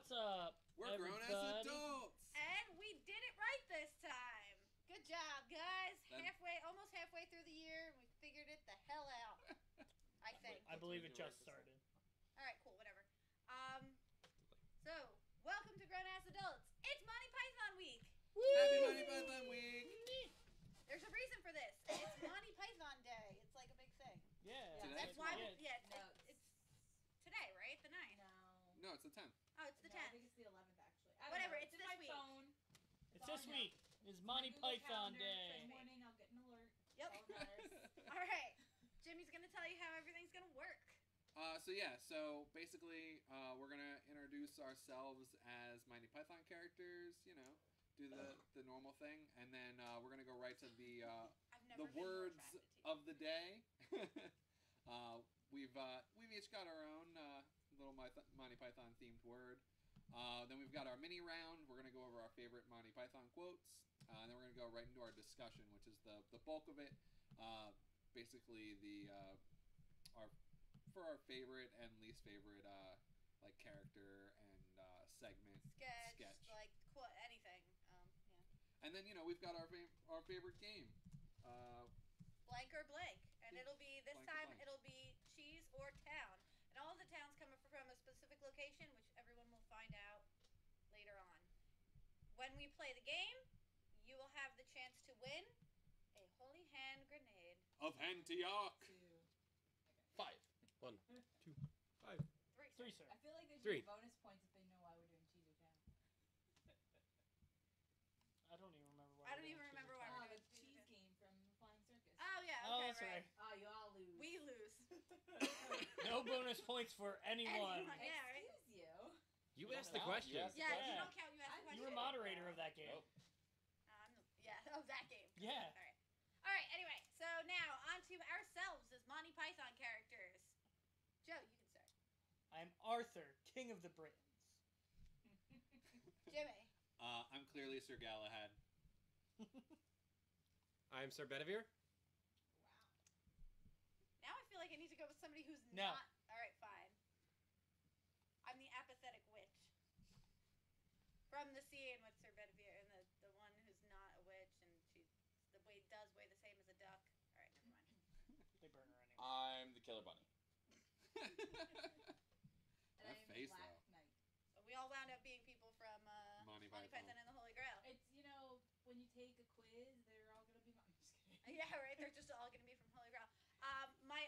What's up, We're grown as everybody? adults! And we did it right this time. Good job, guys. Almost halfway through the year, we figured it the hell out. I think. I believe it just started. All right, cool, whatever. So welcome to Grown Ass Adults. It's Monty Python week. Woo! Happy Monty Python week! There's a reason for this. It's Monty Python Day. It's like a big thing. Yeah. Today? That's why. No, It's today, right? The 9th. No. No, it's the 10th. Oh, it's the No, 10th. I think it's the 11th, actually. Whatever, Know. it's in this my week. phone. It's this week. It's Monty Google Python Calendar. Day. Every morning I'll get an alert. Yep. All matters. All right. Jimmy's gonna tell you how everything's gonna work. So basically, we're gonna introduce ourselves as Monty Python characters, you know, do the normal thing, and then we're gonna go right to the words of the day. We've each got our own little Monty Python themed word. Then we've got our mini round. We're gonna go over our favorite Monty Python quotes. And then we're gonna go right into our discussion, which is the bulk of it. Basically our favorite and least favorite like character and segment sketch. Like anything. Yeah. And then we've got our favorite game. Blank or blank, and it'll be this Blank or time. blank. It'll be cheese or town, and all of the towns come from a specific location, which everyone will find out later on. When we play the game, you will have the chance to win a holy hand grenade. Of Antioch. 2. 5. 1, 2, 5. 3, sir. I feel like there should 3. be bonus points if they know why we're doing cheese or town. I don't even remember why. I don't even remember why we're Oh, doing the cheese. cheese game from the Flying Circus. Oh yeah. Oh, Okay, that's right. Oh, you all lose. We lose. No bonus points for anyone. Anyone. Yeah, right? Excuse you. You asked the question. Yes. Yeah, Yeah. you don't count. You asked the You question. You were moderator of that game. Nope. That game. Yeah. All right. Anyway, so now on to ourselves as Monty Python characters. Joe, you can start. I'm Arthur, King of the Britons. Jimmy. I'm clearly Sir Galahad. I'm Sir Bedivere. Wow. Now I feel like I need to go with somebody who's No. not. All right, fine. I'm the apathetic witch. From the scene with Sir Bedivere, and the one who's not a witch, and she does weigh the same as a duck. All right, never mind. They burn her anyway. I'm the Killer Bunny. And That I am face, Black though. Knight. So we all wound up being people from Monty Python Python. and the Holy Grail. It's, when you take a quiz, they're all gonna be. I'm just kidding. Yeah, right. They're just all going to be from Holy Grail. My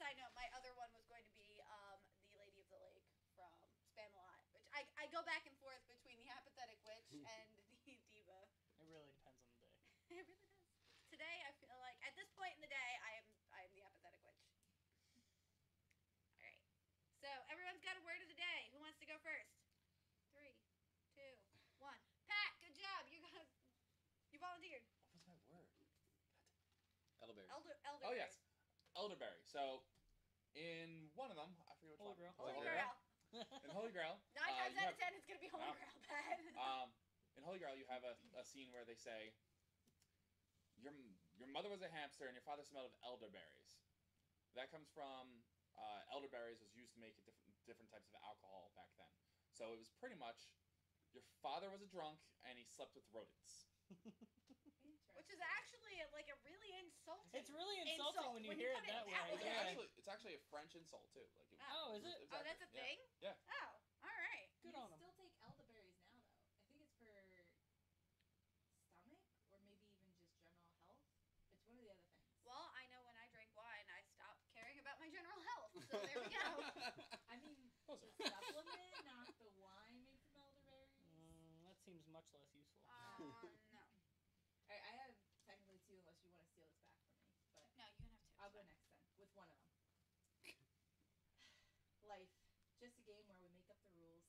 side note, my other one was going to be the Lady of the Lake from Spamalot, which I go back and forth between the apathetic witch and the diva. It really depends on the day. It really does. Today, I feel like at this point in the day, I am the apathetic witch. All right. So everyone's got a word of the day. Who wants to go first? 3, 2, 1. Pat, good job. You volunteered. What was my word? Elderberry. Elder. Oh, yes. Elderberry. So, in one of them, I forget which Holy one. Grail. Holy Grail. In Holy Grail. 9 times you out have- of 10, it's gonna be Holy Wow. Grail, Pat. In Holy Grail, you have a scene where they say, your mother was a hamster and your father smelled of elderberries. That comes from elderberries was used to make different types of alcohol back then. So it was pretty much your father was a drunk and he slept with rodents. Which is actually like a really insulting. It's really insulting when you hear it put that way. way. Yeah. It's actually a French insult too. Like Oh, is it? Oh, exactly, that's a yeah. thing? Yeah. Oh, all right. Good you on can them. still take elderberries now, though. I think it's for stomach or maybe even just general health. It's one of the other things. Well, I know when I drink wine, I stop caring about my general health. So there we go. I mean, Those the supplement, not the wine made from elderberries. That seems much less useful. No. Alright, I have technically 2 unless you want to steal this back from me. But No, you can have 2. I'll go next then, with one of them. Life. Just a game where we make up the rules.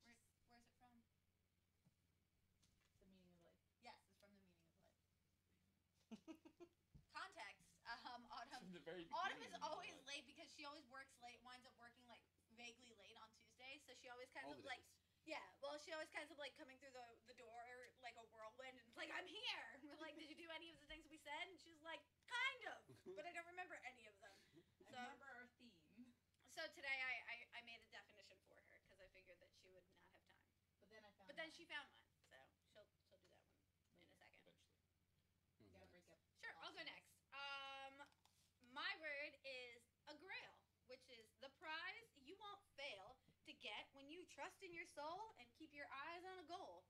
Where's it from? The meaning of life. Yes, it's from the meaning of life. Context. Autumn. From the very Autumn beginning is of my always life. late because she always works late, winds up working like vaguely late on Tuesdays, so she always kind All of the like days. yeah, well she always kind of like coming through the door like a whirlwind and it's like I'm here. And we're like, did you do any of the things we said? And she's like, kind of, but I don't remember any of them. So I remember our theme. So today I made a definition for her because I figured that she would she found one, so she'll do that one in a second. Eventually. You gotta break up. Sure, I'll go next. My word is a grail, which is the prize you won't fail to get when you trust in your soul and keep your eyes on a goal.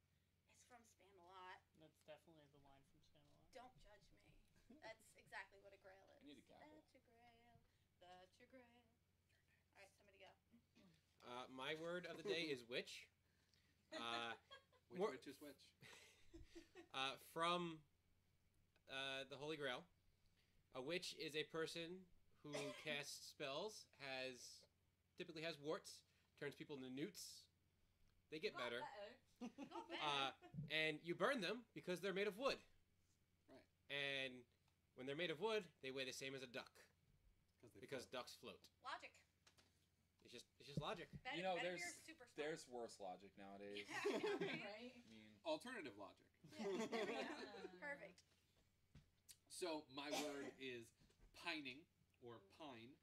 It's from Spamalot. That's definitely the line from Spamalot. Don't judge me. That's exactly what a grail is. I need a gavel. That's your grail. That's your grail. All right, somebody go. My word of the day is witch. Which is which? From the Holy Grail. A witch is a person who casts spells, typically has warts, turns people into newts. They get better. Not bad. And you burn them because they're made of wood. Right. And when they're made of wood, they weigh the same as a duck. Because float. ducks float. Logic. It's just logic. Better, You know, better there's- be super smart. There's worse logic nowadays. Yeah, I know, right? Right? I mean, Alternative logic. Perfect. So my word is pining or pine.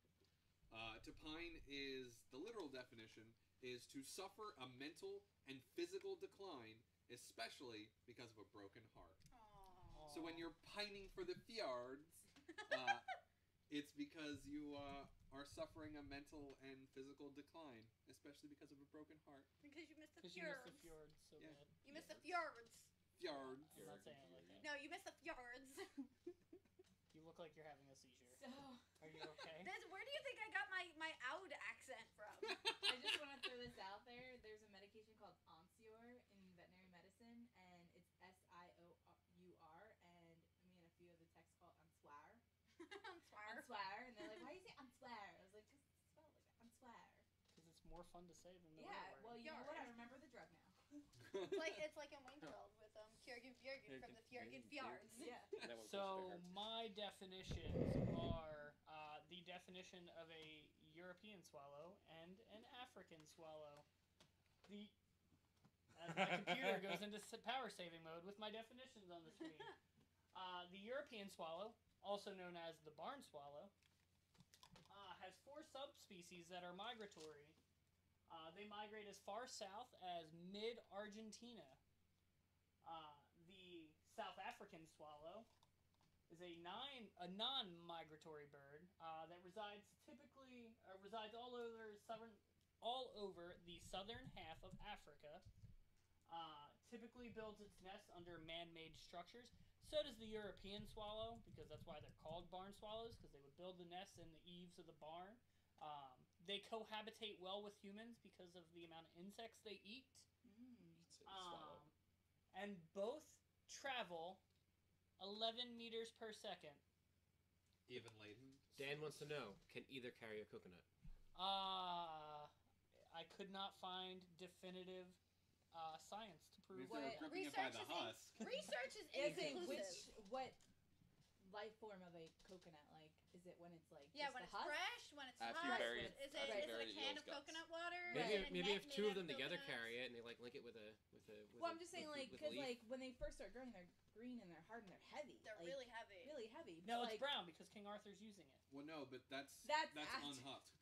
To pine is the literal definition is to suffer a mental and physical decline, especially because of a broken heart. Aww. So when you're pining for the fjords, it's because you are suffering a mental and physical decline, especially because of a broken heart. Because you missed the Because you missed the fjords. fjords so Yeah. bad. You missed the fjords. Fjords. I'm not saying it like that. No, you missed the fjords. You look like you're having a seizure. So, Are you okay? Where do you think I got my Oud accent from? I just want to throw this out there. There's a medication called Onsior in veterinary medicine, and it's Siour, and me and a few of the techs call it Onswar. Swire. Onswar, and they're like, why do you say Onswar? I was like, because it's spelled like that. Onswar. Because it's more fun to say than the Yeah, other well, word. you know what? I remember the drug now. It's like in Wayne's World with Kjörgen Björgen from the Fjörgen Fjords. Yeah. that was So supposed to hurt. my definitions are the definition of a European swallow and an African swallow. As my computer goes into power saving mode with my definitions on the screen. The European swallow, also known as the barn swallow, has 4 subspecies that are migratory. They migrate as far south as mid-Argentina. The South African swallow is a non-migratory bird that resides all over the southern half of Africa. Typically builds its nest under man-made structures. So does the European swallow, because that's why they're called barn swallows, because they would build the nest in the eaves of the barn. They cohabitate well with humans because of the amount of insects they eat. It's a swallow. And both travel 11 meters per second. Even laden. Dan wants to know, can either carry a coconut? I could not find definitive science to prove If they were that. gripping it by the Research husk. Research is Is it inconclusive. what life form of a coconut? Like, is it when it's like Yeah, just when the it's husk? fresh, when it's After hot. you bury it- Is after it you a bury the can eel's of guts. coconut water? Maybe and a maybe net if made 2 of out them together coconuts? carry it and they link it with a Well, I'm just saying, like, with because leaf. like when they first start growing, they're green and they're hard and they're heavy. They're like, really heavy. really heavy. No, but, it's like, brown because King Arthur's using it. Well, no, but that's That's after- unhusked.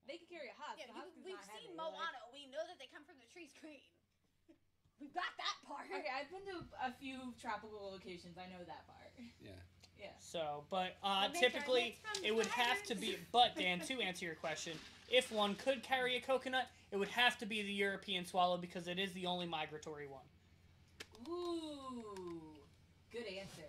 They can carry a husk. Yeah, the husk is we've not seen heavy. Moana. We know that they come from the trees green. We've got that part. Okay, I've been to a few tropical locations. I know that part. Yeah. Yeah. So, but We'll make typically our nets from it would have to be. spiders. But Dan, to answer your question, if one could carry a coconut, it would have to be the European swallow because it is the only migratory one. Ooh, good answer.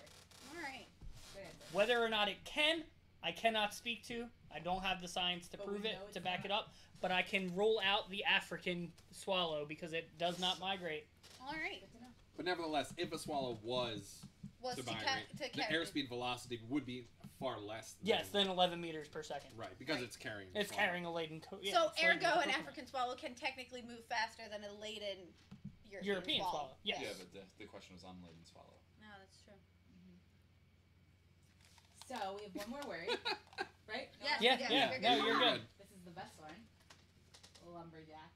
All right. Good answer. Whether or not it can, I cannot speak to. I don't have the science to But prove we it, know to it's back it not. up. But I can rule out the African swallow because it does not migrate. All right. Good to know. But nevertheless, if a swallow was Was to to, migrate, to the carry. airspeed velocity would be far less. Yes, than 11 meters per second. Right, because Right. it's carrying. It's swallow. carrying a laden So it's laden with ergo, a an coconut. African swallow can technically move faster than a laden European swallow. Yes. Yeah, but the question was on laden swallow. No, that's true. So we have one more word, right? No Yes, one- Yeah, Yeah, yeah, you're no, good. you're good. This is the best one. Lumberjack.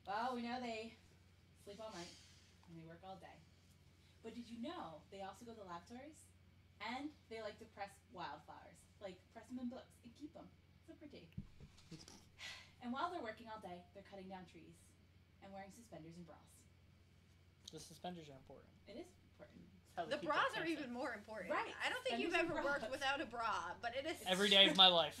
Well, we know they sleep all night and they work all day. But did you know they also go to laboratories and they like to press wildflowers, like press them in books and keep them. So pretty. And while they're working all day, they're cutting down trees and wearing suspenders and bras. The suspenders are important. It is important. It's how they The keep bras their are pants even in. more important. Right. I don't think you've Suspenders ever and worked bras. without a bra, but it is Every day of my life.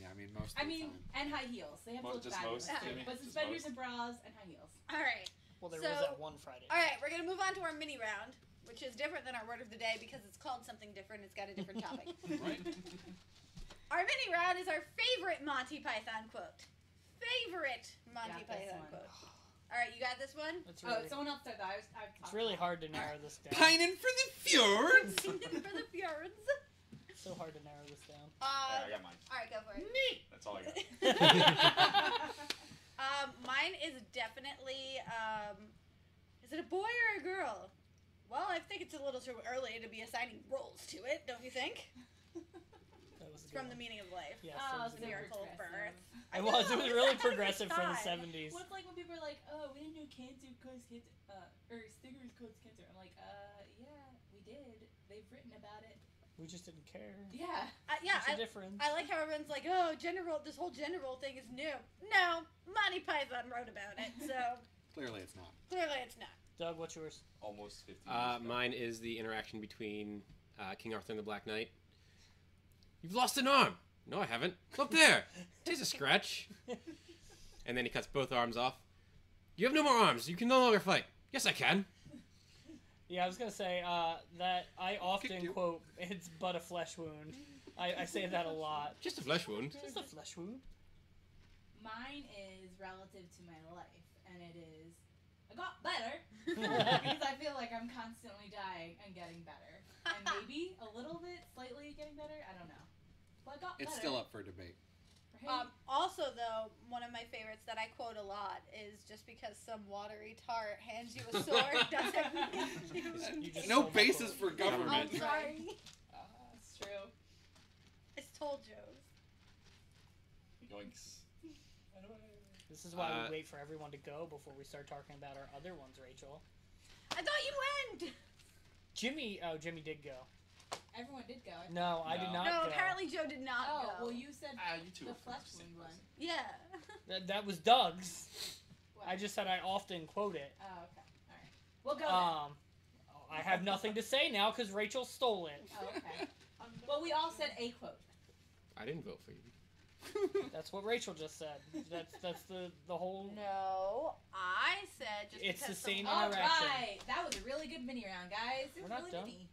Yeah, I mean most. I mean, and high heels. They have to look Just fabulous. most, too. Jimmy? But Just suspenders most? and bras and high heels. All right. Well, there So- was that one Friday. All right, we're going to move on to our mini round, which is different than our word of the day because it's called something different. It's got a different topic. right? Our mini round is our favorite Monty Python quote. Favorite Monty Got this Python one. quote. All right, you got this one? It's Oh, really, someone else said that. it's really hard to narrow this down. Pining for the fjords. For the fjords. It's so hard to narrow this down. I got mine. All right, go for it. That's all I got. Mine is definitely, is it a boy or a girl? Well, I think it's a little too early to be assigning roles to it, don't you think? That was It's a good from The one. Meaning of Life. Yes, Oh, it was The a good one. Miracle of Birth. It was. It was know, really it's ahead of its progressive for the time. 70s. Well, it's like when people are like, "Oh, we didn't know cancer caused cancer, or stickers caused cancer." I'm like, yeah, we did. They've written about it. We just didn't care. Yeah. Yeah, What's the difference? I like how everyone's like, oh, gender role, this whole gender role thing is new. No, Monty Python wrote about it, so Clearly, it's not. clearly it's not. Doug, what's yours? Almost 50 years ago. Mine is the interaction between King Arthur and the Black Knight. You've lost an arm. No, I haven't. Look there. There's a scratch. And then he cuts both arms off. You have no more arms. You can no longer fight. Yes, I can. Yeah, I was gonna say that I often you. quote, "It's but a flesh wound." I say that a lot. Just a flesh wound. Just a flesh wound. Mine is relative to my life, and it is I got better because I feel like I'm constantly dying and getting better, and maybe a little bit, slightly getting better. I don't know, but I got It's better. still up for debate. Right? Also, though, one of my favorites that I quote a lot is just because some watery tart hands you a sword doesn't mean You just No stole my basis quote. for government. I'm sorry. It's true. It's told Joe's. Yoinks. This is why we wait for everyone to go before we start talking about our other ones, Rachel. I thought you went. Jimmy did go. Everyone did go. No, I did No. not No, go. apparently Joe did not Oh, go. well, you said You two the are from flesh the same wound one. person. Yeah. That was Doug's. What? I just said I often quote it. Oh, okay. All right. We'll go. then. I have nothing to say now because Rachel stole it. Oh, okay. Well, we all said a quote. I didn't vote for you. That's what Rachel just said. That's the whole. No, I said just It's because the same All interaction. right. That was a really good mini round, guys. It We're was not really done. mini.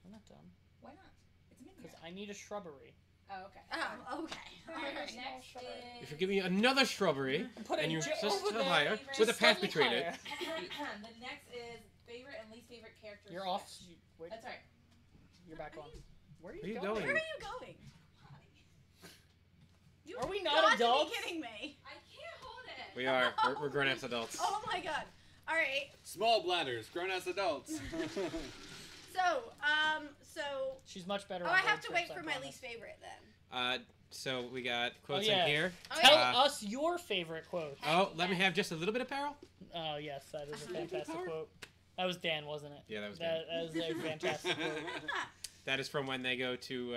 I'm not done Why not? It's a mini because round. I need a shrubbery. Oh, okay. Okay. All All right. right. Next If you're giving me another shrubbery, Put and it you're right just over to there. higher, Just with a path slightly between it. higher. The next is favorite and least favorite character. You're off. sketch. Wait, That's all right. you're back on. Where are Where you you going? going? Where are you going? You Are we got not to adults? be kidding me. I can't hold it. We are. We're grown-ass adults. Oh my god. All right. Small bladders, grown-ass adults. So. She's much better. Oh, on I have road to wait trips, for I my promise. least favorite then. So we got quotes yeah. in here. Oh, Tell yeah. us your favorite quote. Oh, let me have just a little bit of peril. Oh yes, that is a Uh-huh. fantastic Power. quote. That was Dan, wasn't it? Yeah, that was Dan. That is a fantastic quote. That is from when they go to.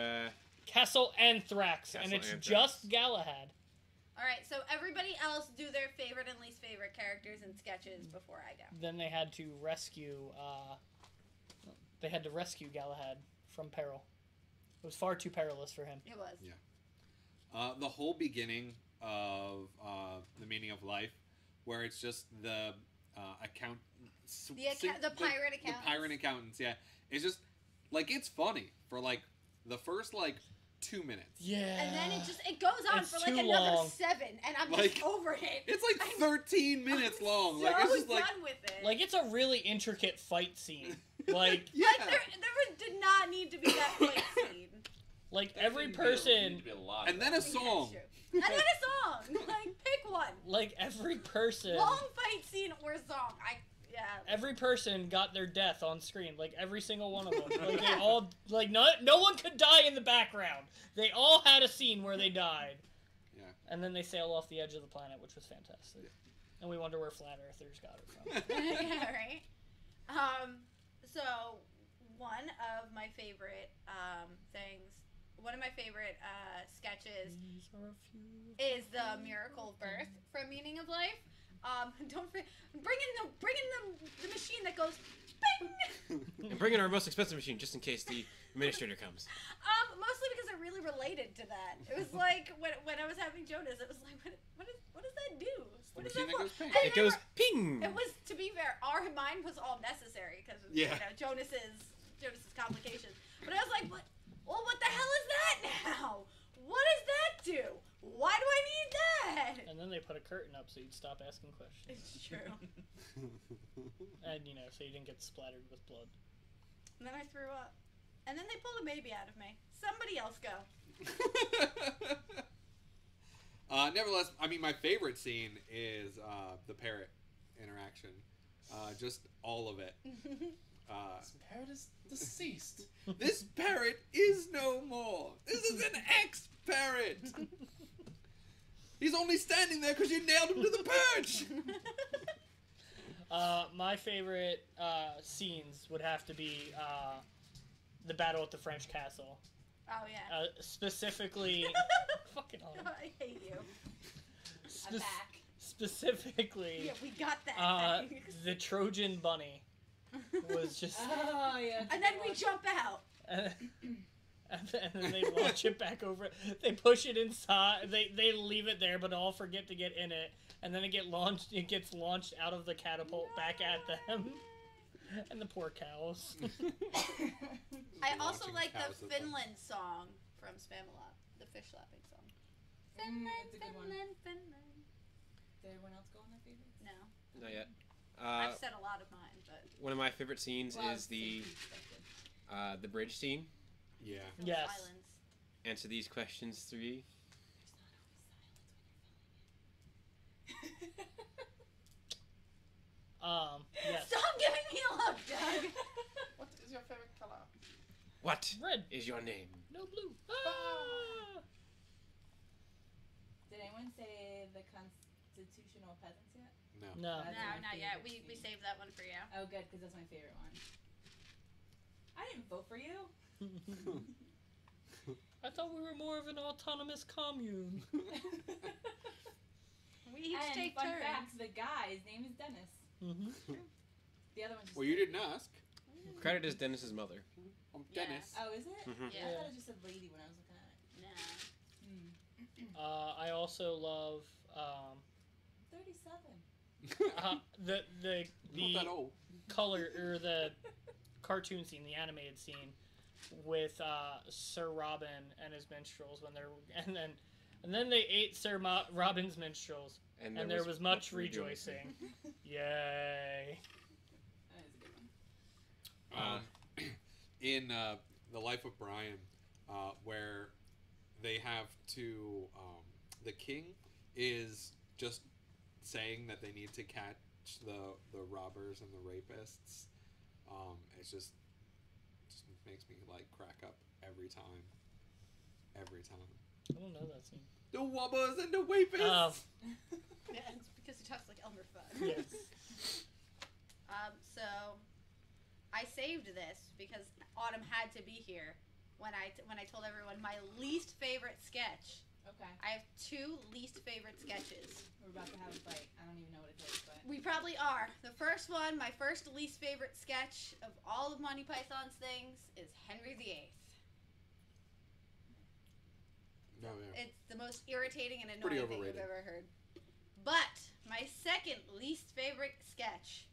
Castle Anthrax, and Castle it's Anthrax. just Galahad. All right. So everybody else do their favorite and least favorite characters and sketches before I go. Then they had to rescue. They had to rescue Galahad from peril. It was far too perilous for him. It was. The whole beginning of The Meaning of Life, where it's just the account... The pirate accountants. The pirate accountants, yeah. It's just, like, it's funny for, like, the first, like, 2 minutes. Yeah. And then it goes on It's for like too another long. 7, and I'm Like, just over it. It's like 13 minutes I'm long. So Like, it's just done like... with it. Like it's a really intricate fight scene. Like yeah. Like there did not need to be that fight scene. like That every didn't need person. to be a lot And of then that. a song. And then a song. Like pick one. Like every person. Long fight scene or song. Every person got their death on screen, like every single one of them. Like they all, like no one could die in the background. They all had a scene where they died. Yeah. And then they sail off the edge of the planet, which was fantastic. And we wonder where flat earthers got it from. Yeah, right. So one of my favorite things one of my favorite sketches These are a few. is the Miracle of Birth from Meaning of Life. Don't forget, bring in the machine that goes bing. And bring in our most expensive machine just in case the administrator comes. Mostly because it really related to that. It was like when I was having Jonas, it was like, what does that do? What is that machine that for? goes ping. And It goes ping. It was, to be fair, our mine was all necessary because of Jonas's complications. But I was like, what? Well, what the hell is that now? What does that do? Why do I need that? And then they put a curtain up so you'd stop asking questions. It's true. And, so you didn't get splattered with blood. And then I threw up. And then they pulled a baby out of me. Somebody else go. Nevertheless, I mean, my favorite scene is the parrot interaction. Just all of it. This parrot is deceased. This parrot is no more. This is an ex-parrot. He's only standing there because you nailed him to the perch. My favorite scenes would have to be the battle at the French castle. Oh, yeah. Specifically... fucking hell. I hate you. I'm back. Specifically... Yeah, we got that. The Trojan bunny was just... Oh, yeah. And then we jump out. And then they launch it back over. They push it inside. They leave it there, but all forget to get in it. And then it gets launched out of the catapult back at them. And the poor cows. I also like the Finland song from Spamalot, the fish slapping song. Finland, it's a good one. Finland. Did everyone else go on their favorites? No. Not yet. I've said a lot of mine, but... One of my favorite scenes is the bridge scene. Yeah. Yes. Silence. Answer these questions 3. Yes. Stop giving me a look, Doug. What is your favorite color? What Red. is your name? No blue. Ah! Did anyone say the constitutional peasants yet? No. No. That's No, my not yet. favorite We scene. saved that one for you. Oh, good, because that's my favorite one. I didn't vote for you. I thought we were more of an autonomous commune. We each And take fun turns. fact, the guy's name is Dennis. Mm-hmm. The other one's just... Well, you didn't ask. Credit is Dennis's mother. I'm Yeah. Dennis. Oh, is it? Mhm. Yeah. I thought it just said lady when I was looking at it. Nah. I also love 37. the Not that old. color or the cartoon scene, the animated scene with Sir Robin and his minstrels when they're and then they ate Sir Robin's minstrels and there was much rejoicing. Yay! That is a good one. In The Life of Brian, where they have to, the king is just saying that they need to catch the robbers and the rapists. It's just makes me like crack up every time. Every time. I don't know that scene. The robbers and the rapists. Yeah, it's because he talks like Elmer Fudd. Yes. So I saved this because Autumn had to be here when I told everyone my least favorite sketch. Okay. I have 2 least favorite sketches. We're about to have a fight. I don't even know what it is, but... We probably are. The first one, my first least favorite sketch of all of Monty Python's things is Henry VIII. No, yeah. It's the most irritating and Pretty annoying thing overrated. I've ever heard. But my second least favorite sketch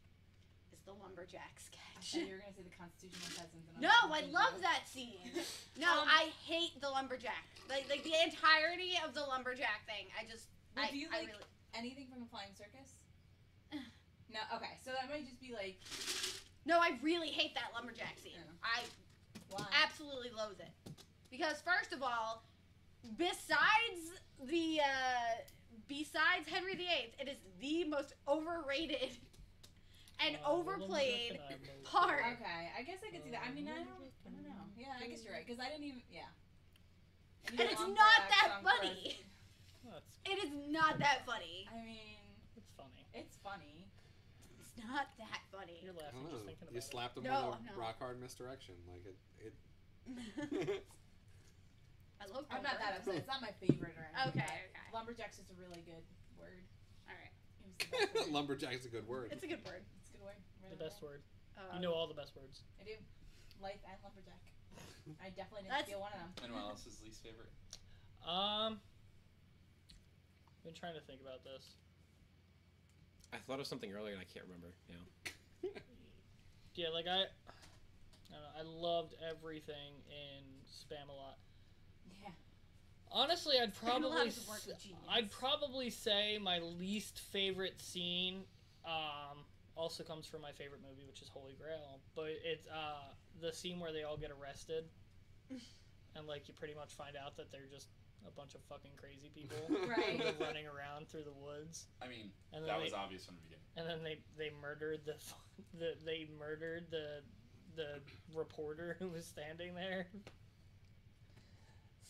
is the lumberjack I sketch. thought you were going to say the constitutional peasants. And No, I love that scene. No, I hate the lumberjack. Like the entirety of the lumberjack thing. Well, do you I like really... anything from the Flying Circus? No, okay, so that might just be like... No, I really hate that lumberjack scene. Yeah. I Why? absolutely loathe it. Because first of all, besides Henry VIII, it is the most overrated and overplayed part. Okay, I guess I could see that. I mean, I don't know. Yeah, I guess you're right, because I didn't even... Yeah. And it's not that funny. It is not that funny. I mean... It's funny. It's funny. It's not that funny. You're I laughing don't just know. thinking about You it. slapped him No, with a no. rock hard misdirection. Like it I love I'm not that lumberjacks. upset. It's not my favorite or anything. Okay, but okay. Lumberjack's just a really good word. All right. It was the best word. Lumberjack's a good word. It's a good word. It's a good word. Really The best word. Uh, You know all the best words. I do. Life and lumberjack. I definitely didn't That's- steal one of them. Anyone else's least favorite? Been trying to think about this. I thought of something earlier and I can't remember now. Yeah, like I don't know, I loved everything in Spam-A-Lot. Yeah. Honestly, I'd probably Spam-A-Lot is a work of genius. I'd probably say my least favorite scene also comes from my favorite movie, which is Holy Grail. But it's the scene where they all get arrested, and like you pretty much find out that they're just a bunch of fucking crazy people Right. running around through the woods. I mean, And then that they, was obvious from the beginning. and then they murdered the reporter who was standing there.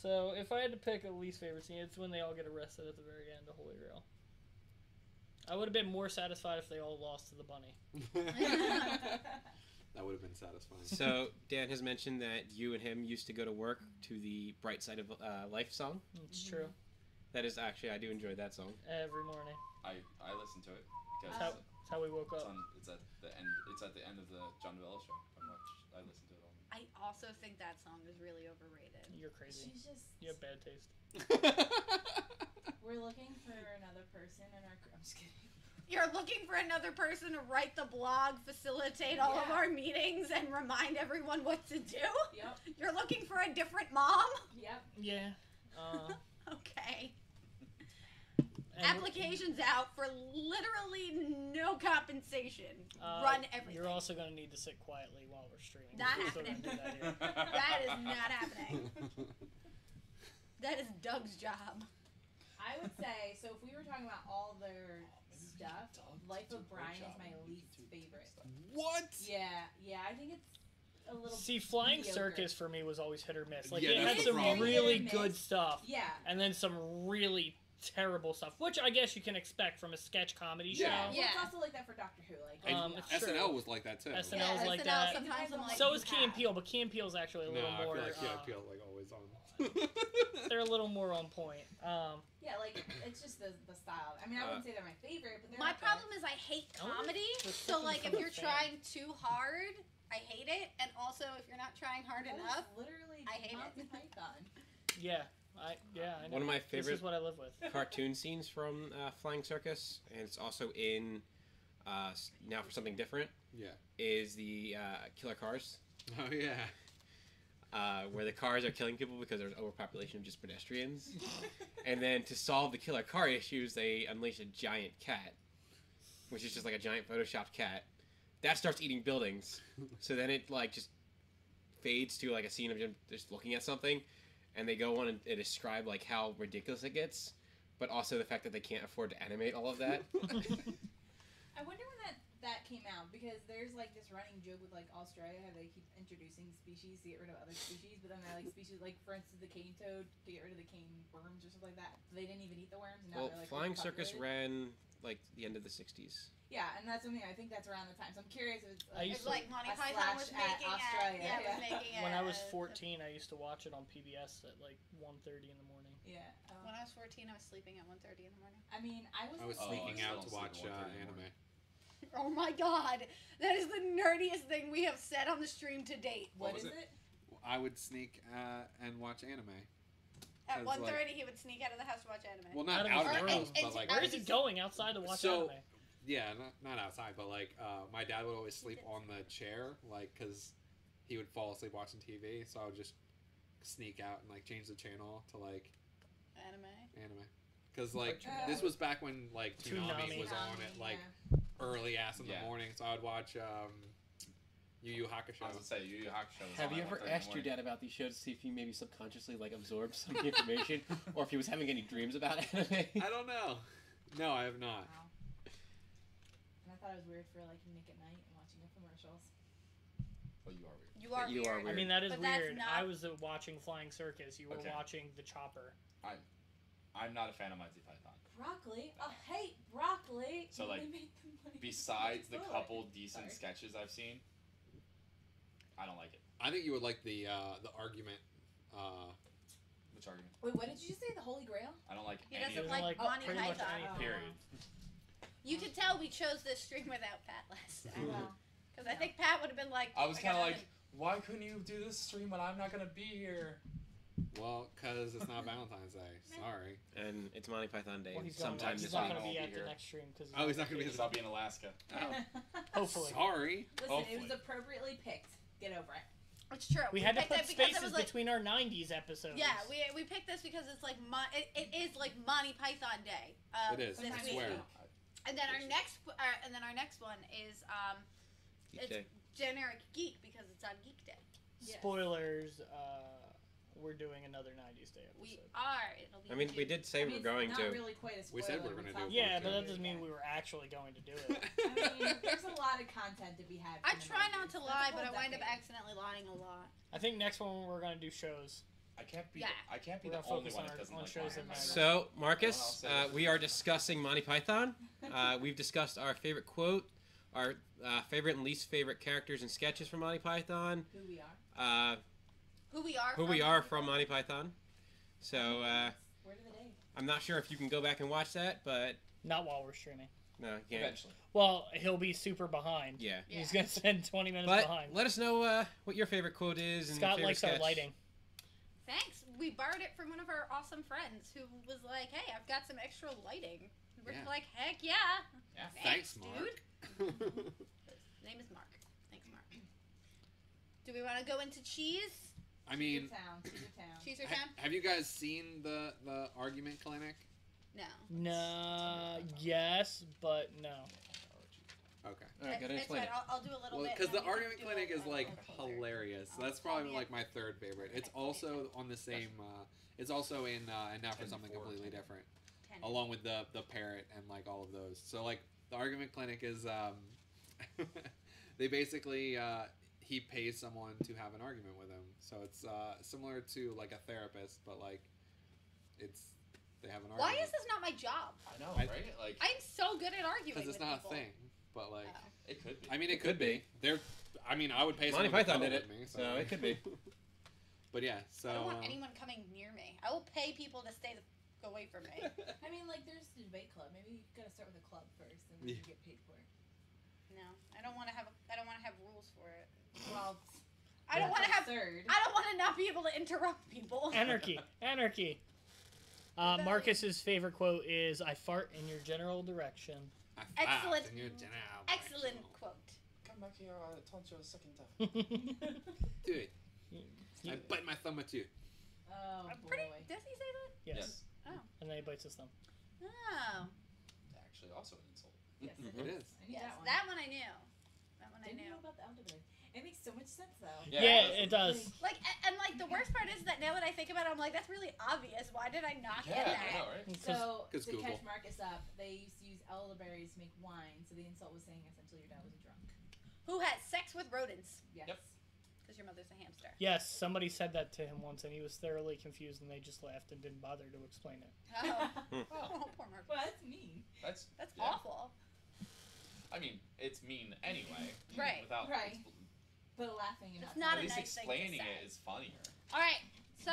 So if I had to pick a least favorite scene, it's when they all get arrested at the very end of Holy Grail. I would have been more satisfied if they all lost to the bunny. That would have been satisfying. So Dan has mentioned that you and him used to go to work to the Bright Side of Life song. It's true. That is actually, I do enjoy that song. Every morning. I listened to it because That's how we woke up. it's at the end. It's at the end of the John Bella show. I listened to it all. I also think that song is really overrated. You're crazy. She's just. You have bad taste. We're looking for another person in our. I'm just kidding. You're looking for another person to write the blog, facilitate all of Yeah. our meetings, and remind everyone what to do? Yep. You're looking for a different mom? Yep. Yeah. Okay. And- Applications out for literally no compensation. Uh, Run everything. You're also going to need to sit quietly while we're streaming. Not We're still gonna happening. do that here. That is not happening. That is Doug's job. I would say so. If we were talking about all their stuff, Life of Brian is my least favorite. What? Yeah. I think it's a little. See, Flying mediocre. Circus for me was always hit or miss. Like Yeah, it had that's the some problem. really Hit or good miss. stuff, Yeah. and then some really terrible stuff, which I guess you can expect from a sketch comedy show. Yeah. Well, Yeah. it's also like that for Doctor Who. Like. And It's SNL true. was like that too. SNL Yeah, was like SNL that. sometimes I'm like, So you is Key and have- Peele, but Key and Peele's actually a No, little I more. feel like yeah, Peele like always on. They're a little more on point. Yeah, like it's just the style. I mean, I wouldn't say they're my favorite, but they're My not bad. problem is I hate I wonder comedy. if So this like is if from a you're fan. trying too hard, I hate it. And also if you're not trying hard That is enough, literally I hate Monty it. Python. Yeah, I know. One of my This favorite is what I live with. cartoon scenes from Flying Circus, and it's also in Now for Something Different, Yeah. is the Killer Cars, Oh yeah. where the cars are killing people because there's overpopulation of just pedestrians. And then to solve the killer car issues, they unleash a giant cat, which is just like a giant photoshopped cat. That starts eating buildings. So then it like just fades to like a scene of them just looking at something, and they go on and describe like how ridiculous it gets, but also the fact that they can't afford to animate all of that. I wonder when that came out, because there's like this running joke with like Australia how they keep introducing species to get rid of other species, but then they're like species like for instance the cane toad to get rid of the cane worms or something like that. They didn't even eat the worms, and now Well, they're like Flying Circus overpopulated. ran like the end of the 60s. Yeah, and that's something I think that's around the time. So I'm curious if it's I it's used to- like Monty a Python was slash at making Australia, it. Yeah, was yeah. making it. When I was 14, I used to watch it on PBS at like 1:30 in the morning. Yeah. When I was 14, I was sleeping at 1:30 in the morning. I mean, I was. I was Oh, sneaking I out still to watch sleep at 1:30 in the anime. morning. Oh my god, that is the nerdiest thing we have said on the stream to date. What was is it? it? I would sneak and watch anime. At 'Cause, 1:30, like- he would sneak out of the house to watch anime. Well, not Out of out of his the room. house, but And- like and- Where is he going outside to watch So- anime? yeah, not outside, but like my dad would always sleep on the chair, like because he would fall asleep watching TV. So I would just sneak out and like change the channel to like anime. Because like this was back when like Toonami was on at like early ass in the Yeah. morning, so I would watch Yu Yu Hakusho. I was gonna say Yu Yu Hakusho. was Have on you at ever 1:30 in the asked your morning. dad about these shows to see if he maybe subconsciously like absorbed some of the information, or if he was having any dreams about anime? I don't know. No, I have not. Wow. And I thought it was weird for like Nick at Night and watching the commercials. Well, you are weird. You are You are weird. I mean, that is But that's weird. not- I was watching Flying Circus. You were Okay. watching The Chopper. I'm not a fan of Monty Python. Broccoli? I hate broccoli. So, You like, only make the money Besides the from the couple store. decent Sorry. sketches I've seen, I don't like it. I think you would like the argument. Which argument? Wait, what did you say? The Holy Grail? I don't like He any doesn't of like them. Monty pretty much Python. any Period. You could tell we chose this stream without Pat last time. Well, Because I think Pat would have been like, I was kind of gotta like, why couldn't you do this stream when I'm not gonna be here? Well, because it's not Valentine's Day. Sorry. And it's Monty Python Day Well, he's sometime he's this not week. going to be I'll at be the here. next stream because Oh, he's not gonna be Because I'll be in Alaska. Hopefully. Sorry. Listen, it Hopefully. was appropriately picked. Get over it. It's true. We had to picked put it because it spaces was like, between our 90s episodes. yeah, we picked this because it's like it is like Monty Python Day. It is. This I week. swear. And then our next one is Geek it's Day. generic geek because it's on Geek Day. Yes. Spoilers, we're doing another 90s Day We episode. are. It'll be. I mean, we did say we were going it's to. not really quite a We spoiler. said we were gonna do it. Yeah, but that Okay. doesn't mean we were actually going to do it. I mean, there's a lot of content to be had. I from the try not 90s. to That's a lie, whole but I wind up decade. accidentally lying a lot. I think next one we're going to do shows. I can't be. Yeah. I can't be We're the gonna only focus one on that our- doesn't on like shows Monty that Python. So, Marcus, Everyone else we are discussing Monty Python. We've discussed our favorite quote, our favorite and least favorite characters and sketches from Monty Python, Who we are. Who we are. who we are from Monty Python. So, Word of the day. I'm not sure if you can go back and watch that, but Not while we're streaming. no, you can't. Eventually. Well, he'll be super behind. Yeah. Yeah. He's going to spend 20 minutes But behind. let us know what your favorite quote is and Scott favorite likes sketch. our lighting. Thanks. We borrowed it from one of our awesome friends who was like, "Hey, I've got some extra lighting." We're Yeah. like, "Heck yeah!" Yeah. Thanks, dude. Mark. His name is Mark. Thanks, Mark. Do we want to go into cheese? I mean, Caesar Town. Caesar Town. Cheese or town? have you guys seen the argument clinic? No. No, yes, but no. Okay. All right, gotta It's explain fine. it. I'll do a little Well, bit. because and the then you can argument do clinic a is like little color. hilarious. So Oh, that's probably yeah. like my third favorite. It's also on the same. It's also in and now for something 10-4. completely different, 10. along with the parrot and like all of those. So like the argument clinic is they basically he pays someone to have an argument with him. So it's similar to like a therapist, but like it's they have an Why argument. is this not my job? I know, I- right? Like, I'm so good at arguing Because with it's not people. a thing. But like, Oh. it could be. I mean, it It could could be. There. I mean, I would pay Monty someone to Python cuddle did with it, me, so it could be. But yeah, so. I don't want anyone coming near me. I will pay people to stay away from me. I mean, like, there's the debate club. Maybe you gotta start with a club first, and then you get paid for it. No, I don't want to have. I don't want to have rules for it. Well, I don't want to have. absurd. I don't want to not be able to interrupt people. Anarchy. Anarchy. Marcus's favorite quote is, "I fart in your general direction." I Excellent. found in your general Excellent direction. quote. Come back here. I taunt you a second time. Do it. You- I bite my thumb at you. Oh I'm boy. pretty. Does he say that? yes. Oh. And then he bites his thumb. Oh. Actually, also an insult. Yes, It is. I knew Yes, that one. that one I knew. That one I Didn't knew. know about the elderberry. It makes so much sense, though. Yeah, it does. Like, and like the worst part is that now that I think about it, I'm like, that's really obvious. Why did I not Yeah, get I that? know, right? So, 'Cause to Google. catch Marcus up, they used to use elderberries to make wine, so the insult was saying essentially your dad was a drunk. Who has sex with rodents? Yes. Yep. Because your mother's a hamster. Yes, somebody said that to him once, and he was thoroughly confused, and they just laughed and didn't bother to explain it. Oh, Well, oh poor Mark. Well, that's mean. that's That's yeah. awful. I mean, it's mean anyway. Right, Without right. expl- But laughing and It's not not at a least nice thing to explaining say. it is funnier. All right, so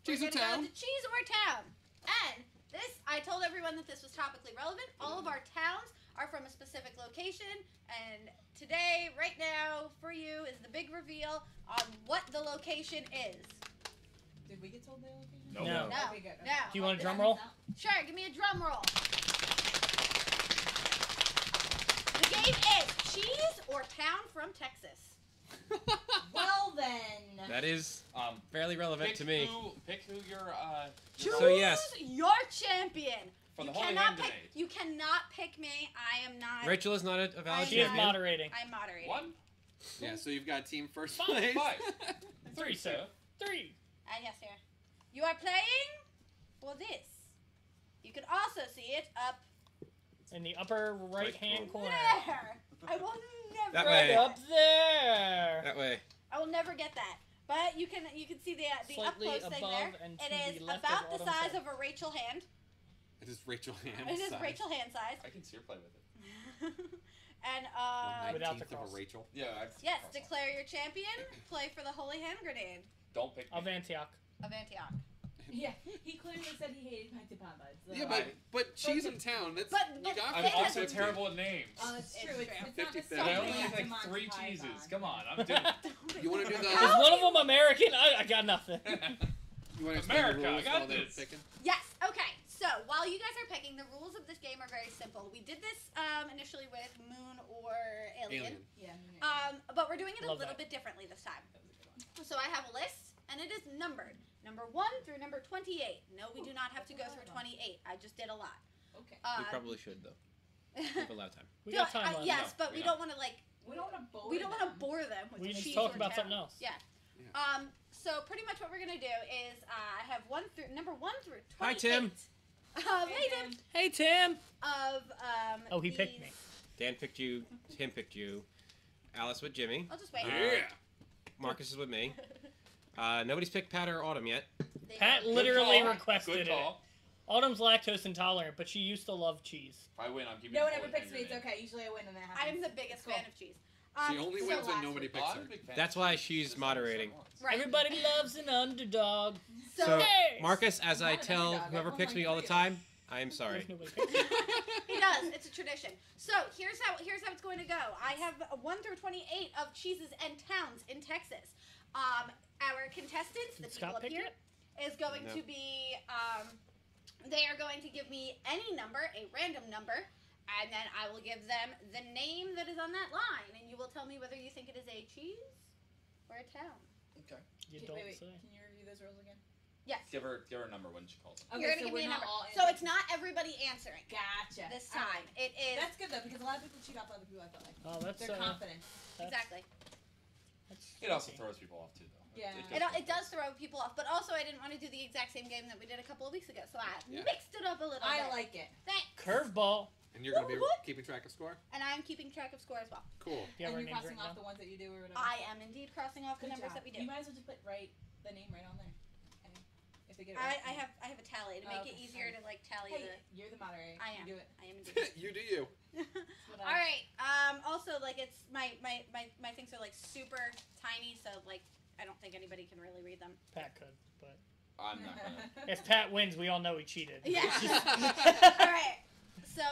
Cheese we're or gonna town? go to cheese or town. And this, I told everyone that this was topically relevant. All of our towns are from a specific location, and today, right now, for you is the big reveal on what the location is. Did we get told the location? Nope. No. No. Okay, good. No. Do you want a This drum means roll? out. Sure, give me a drum roll. The game is cheese or town from Texas. Well then. That is Um, fairly relevant pick to me. Pick who your Choose So, yes. your champion. For You the Holy cannot Hand pick. debate. You cannot pick me. I am not. Rachel is not a valid She is champion. moderating. I'm moderating. One, Yeah, so you've got team first Five. place. 3, sir. 3. Yes, sir. You are playing for this. You can also see it up In the upper right-hand corner. there. I will never. That Right way. up there. That way. I will never get that. But you can see the up Slightly close thing above there. and to It is the left about of the Autumn's size head. of a Rachel hand. It is Rachel Hand. It is Rachel hand size. I can see her play with it. And Without the 19th of cross. a Rachel. Yeah, yes, declare your champion. Play for the Holy Hand Grenade Don't pick me. Of Antioch. of Antioch. Yeah, he clearly said he hated Pactapamba. So. Yeah, but cheese in town. That's But- you but- got I'm It has also 50-50. terrible at names. Oh, it's It's true. true. It's not 50-50. I only necessarily have like Monty 3 Python. cheeses. Come on, I'm doing You want to do the? Is one of them American? I got nothing. You want to explain America, the rules I got while they're this. picking? Yes. Okay. So while you guys are picking, the rules of this game are very simple. We did this initially with Moon or Alien. Yeah. But we're doing it a Love little that. bit differently this time. So I have a list, and it is numbered. Number 1 through number 28. No, we do not have to go through 28. I just did a lot. Okay. We probably should though. We have a lot of time. We got time left. yes, No, but we we don't want to like. We don't want to bore. We don't want to bore them with We just cheese talk or about town. something else. Yeah. Yeah. So pretty much what we're gonna do is I have number 1 through 28. Hi, Tim. Hey Tim. Hey, Tim. Of Oh, he picked me. Dan picked you. Tim picked you. Alice with Jimmy. I'll just wait. Yeah. Marcus is with me. Nobody's picked Pat or Autumn yet. They Pat don't- literally call. requested Good it. call. Autumn's lactose intolerant, but she used to love cheese. If I win, I'm keeping No one the ever whole picks me. thing It's in. okay. Usually I win, and that happens. I'm the biggest Cool. fan of cheese. She only so wins when last nobody week- picks I'm her. a big fan. That's why she's moderating. Right. Everybody loves an underdog. So, Hey! Marcus, as I Not an tell underdog, whoever everyone picks me likes all the you. time, I am sorry. There's nobody picks me. He does. It's a tradition. So here's how it's going to go. I have 1 through 28 of cheeses and towns in Texas. Our contestants, the Did people Scott up pick here, it? is going No. to be. They are going to give me any number, a random number, and then I will give them the name that is on that line, and you will tell me whether you think it is a cheese or a town. Okay. You Wait, don't wait, say. Can you review those rules again? Yes. Give her a number when she calls. Okay, You're so gonna give we're me a not number. all So answering. it's not everybody answering Gotcha. this All time. right. It is That's good though, because a lot of people cheat off other people. I feel like Oh, that's they're confident. that's- exactly. that's It also tricky. throws people off too, though. Yeah. It does throw people off, but also I didn't want to do the exact same game that we did a couple of weeks ago, so I Yeah. mixed it up a little I bit. like it. Thanks. Curveball. And you're gonna be Whoop, whoop. keeping track of score. And I'm keeping track of score as well. Cool. Do you have And our you're names crossing written off down? the ones that you do or whatever. I am indeed crossing off the Good numbers job. that we do. You might as well just put the name right on there. Okay. If they get it right. I have a tally to make it Okay. easier to like tally Hey, you're the moderator. I You am. do it. I am indeed. You do you. what All I- right. Also, like it's my things are like super tiny, so like I don't think anybody can really read them. Pat could, but I'm not gonna. if Pat wins, we all know he cheated. Yeah. It's just- All right. So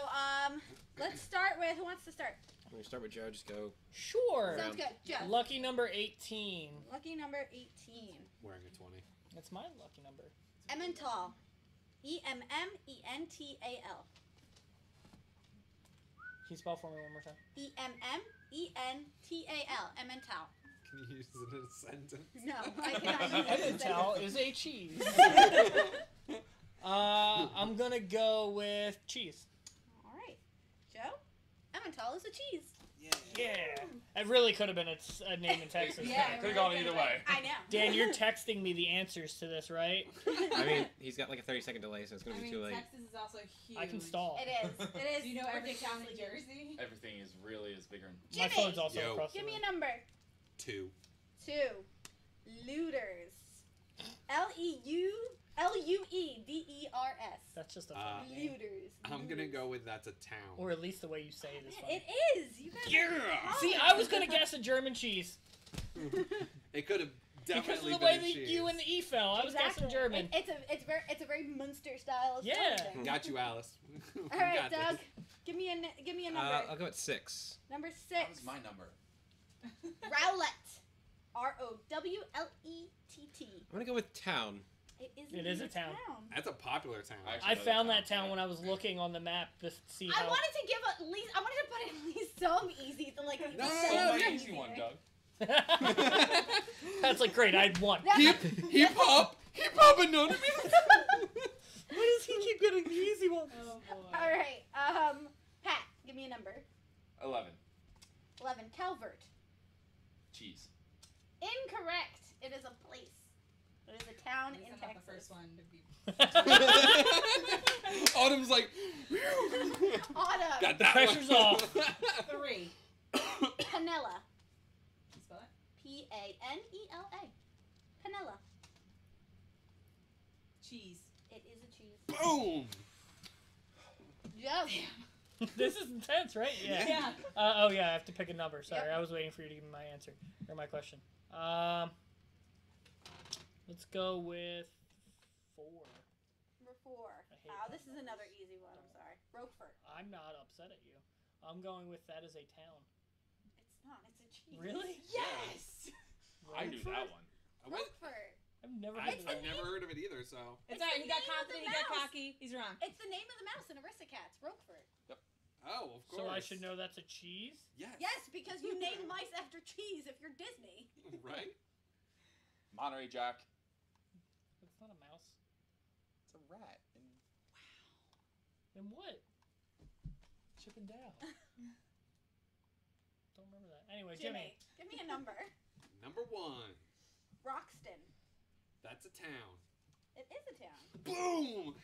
let's start with who wants to start. When we start with Joe, just go. Sure. Sounds good. Joe. Lucky number 18. Lucky number 18. Wearing a 20. That's my lucky number. Emmental. Emmental. Can you spell for me one more time? Emmental. Emmental. Can you use it in a sentence? No, I cannot use it. Emmental is a cheese. I'm gonna go with cheese. All right, Joe. Emmental is a cheese. Yeah. It really could have been a name in Texas. Yeah, Could have gone either way. I know. Dan, you're texting me the answers to this, right? I mean, he's got like a 30-second delay, so it's I gonna be mean, too late. Texas is also huge. I can stall. It is. It is. Do you know every town in ridiculously Jersey? Everything is really is bigger. My Jimmy, phone's also Yo. across the Give me room. a number. 2. 2. Looters. Lueders. That's just a Uh, funny name. Looters. I'm gonna go with that's a town. Or at least the way you say it is funny. It is. You guys. Yeah. See, I was gonna guess a German cheese. It could have Because definitely of the way been a the cheese. U and the E fell. I was guessing German. It's a very Munster style. Yeah. spelling thing. Got you, Alice. We All right, got Doug. this. Give me a number. I'll go at 6. Number That 6. was my number. Rowlett. Rowlett. I'm gonna go with town. It is. It is a town. That's a popular town. Actually, I found that town when I was looking on the map to see I how. wanted to give at least. I wanted to put at least some easy. So like. No, say no, Oh, no, my easier. easy one, Doug. That's like great. I had one. Yeah. Hip hop anonymous. Why does he keep getting the easy ones? Oh boy. All right. Pat, give me a number. 11. 11. Calvert. Cheese. Incorrect. It is a place. It is a town At least in I'm not Texas. the first one to be. Autumn's like, Autumn. got that Pressure's one. off. 3. Panella. Can you spell it? Panela. Panella. Cheese. It is a cheese. Boom. Joe. This is intense, right? Yeah. Yeah. Oh yeah, I have to pick a number. Sorry, Yep. I was waiting for you to give me my answer or my question. Let's go with 4. Number 4. I hate Oh, this is numbers. another easy one. I'm sorry. Roquefort. I'm not upset at you. I'm going with that as a town. It's not. It's a cheese. Really? Yes. I knew that one. Roquefort. I've never I've heard of that. never heard of it either, so. It's It's alright. the He got name of the confident. He got mouse. cocky. He's wrong. It's the name of the mouse in Aristocats. Roquefort. Oh, of course. So I should know that's a cheese? Yes. Yes, because you name mice after cheese if you're Disney. Right? Monterey Jack. It's not a mouse. It's a rat. And Then what? Chip and Dale. Don't remember that. Anyway, Jimmy. Give me a number. Number 1. Roxton. That's a town. It is a town. Boom!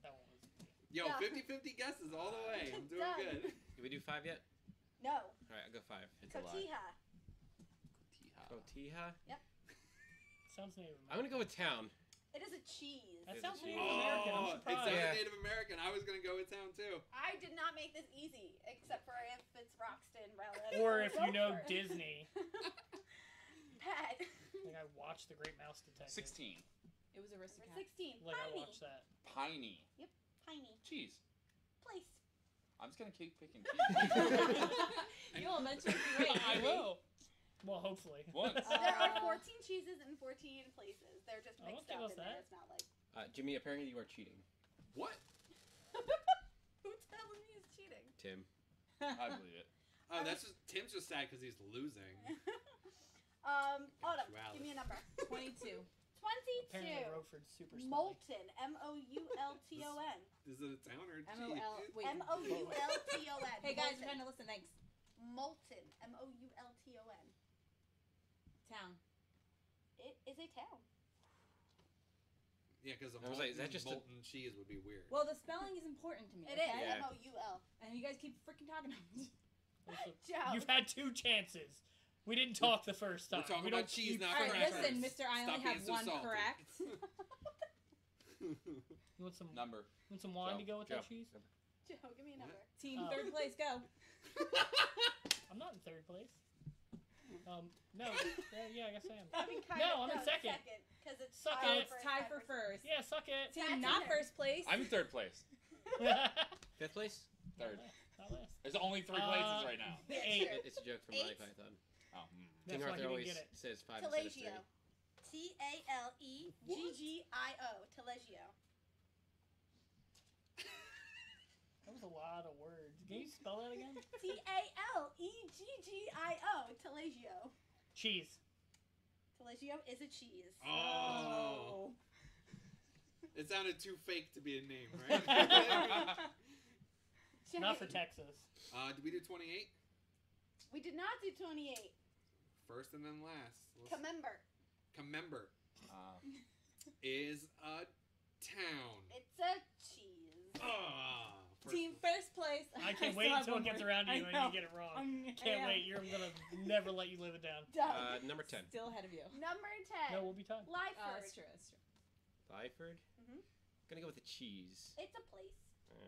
That one was. Yo, Yeah. 50-50 guesses all the way. I'm doing Done. good. Did we do 5 yet? No. All right, I'll go 5. it's a lie. Cotija. Cotija. Sounds Native I'm American. gonna go with town. It is a cheese. That It's a sounds cheese. Native American. I'm Oh, it surprised. sounded Yeah. Native American. I was gonna go with town too. I did not make this easy, except for if it's Roxton, Relic, Or if you know Roquefort. Disney. Pat. Like I watched The Great Mouse Detective. 16. It was Number Aristocat. 16. Like I Piney. watched that. Piney. Piney. Cheese. Place. I'm just gonna keep picking cheese. You'll eventually be right. I baby. will. Well, hopefully. Once. There are 14 cheeses and 14 places. They're just Oh, mixed don't give up us in there. that. It's not like. Jimmy, apparently you are cheating. What? Who's telling me he's cheating? Tim. I believe it. Oh, that's just Tim's just sad because he's losing. Autumn. Actuality. Give me a number. 22. 22. Apparently Roqueford's super smelly. Molten. Moulton. Is it a town or a cheese? MOL. Wait. Moulton. Hey guys, we're trying to listen. Thanks. Molten. Moulton. Town. It is a town. Yeah, because a I was like, is that just a- molten cheese would be weird. Well, the spelling is important to me. It is. okay? Yeah. Moul. And you guys keep freaking talking about it. Also, Joe. You've had 2 chances. We didn't talk the first time. We're talking We about don't cheese, keep not All right, track. crackers. listen, Mister. I Stop only have being so one salty. correct. You want some? Number. You want some wine to go with that Joe. cheese? Joe, give me a number. Team Oh. third place, go. I'm not in 3rd place. No. Yeah, I guess I am. I mean, kind No, of, I'm in second. Because it's Suck tied it. It's tied for first. Yeah, suck it. Pat's Team in not there. first place. I'm in 3rd place. 5th place? Third. Not last. There's only 3 places right now. Yeah, 8. sure. It's a joke from Monty 8? Python. Oh. King That's why Arthur he always didn't get it. says 5 instead of 3. Taleggio. Taleggio. Taleggio. That was a lot of words. Can you spell that again? Taleggio. Taleggio. Cheese. Taleggio is a cheese. Oh. It sounded too fake to be a name, right? Not for Texas. Did we do 28? We did not do 28. First and then last. Commember. Commember Uh, is a town. It's a cheese. First Team first place. I can't still wait have until one it gets more. around to you I and know. you get it wrong. I Can't am wait. You're gonna never let you live it down. Done. Number 10. Still ahead of you. Number 10. No, we'll be tied. Oh, Lyford. that's true. That's true. Lyford? Mhm. Gonna go with the cheese. It's a place.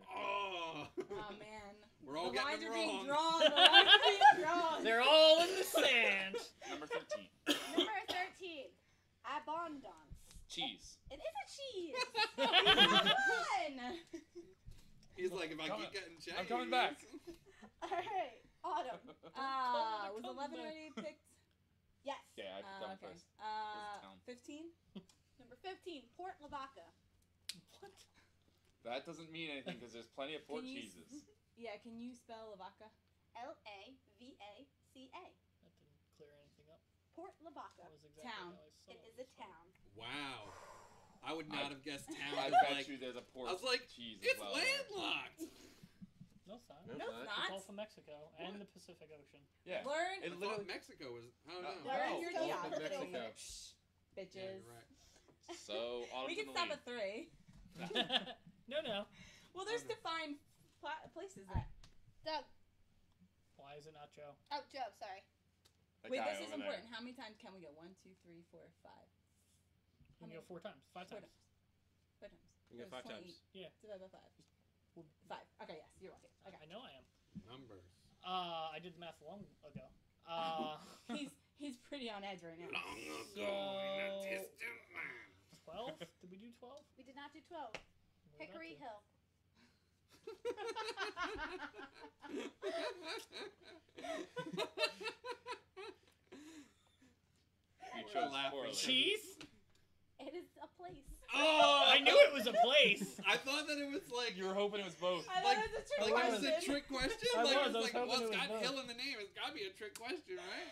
Oh. Oh man. We're all the lines getting are them being wrong. drawn. The lines are being drawn. They're all in the sand. number 13. Number 13. Abondance. Cheese. It is a cheese. One. He's like, if I Coming- keep getting cheese. I'm coming back. Alright. Autumn. Was Come 11 back. already picked? Yes. Yeah, I put that Okay. first. town. 15. Number 15. Port Lavaca. What? That doesn't mean anything because there's plenty of port Can you- cheeses. Yeah. Can you spell Lavaca? Lavaca. That didn't clear anything up. Port Lavaca. That was exactly Town. how I saw It is a town. Wow. I would not have guessed town. I 'cause, bet like, you there's a port I was like, cheese as it's well. landlocked. No, it's not. No, No, it's it's not. It's not. all from Mexico and What? the Pacific Ocean. Yeah. Learn. I It thought literally. Mexico was. Oh no. No. Learn No, your all geography. from Mexico. Shh, Yeah, bitches. you're right. So Autumn's We can in the stop lead. at 3. No. Well, there's Oh, no. defined places there. Doug. Why is it not Joe? Oh, Joe. Sorry. That Wait, guy this is over there. important. How many times can we go? 1, 2, 3, 4, 5. You can go 4 times. 5 4 times. times. 5 times. You can go 5 times. Yeah. Divided by 5. 5. Okay, yes, you're right. Okay. I know I am. Numbers. I did the math long ago. He's pretty on edge right now. Long ago in So- a distant land. 12? Did we do 12? We did not do 12. Hickory Hill. You chose poorly. Cheese? It is a place. Oh, I knew it was a place. I thought that it was like You were hoping it was both. I Like- thought it was a trick like it was question. a trick question. I Like was it's like, hoping well, it it's was got both. Hill in the name. It's gotta be a trick question, right?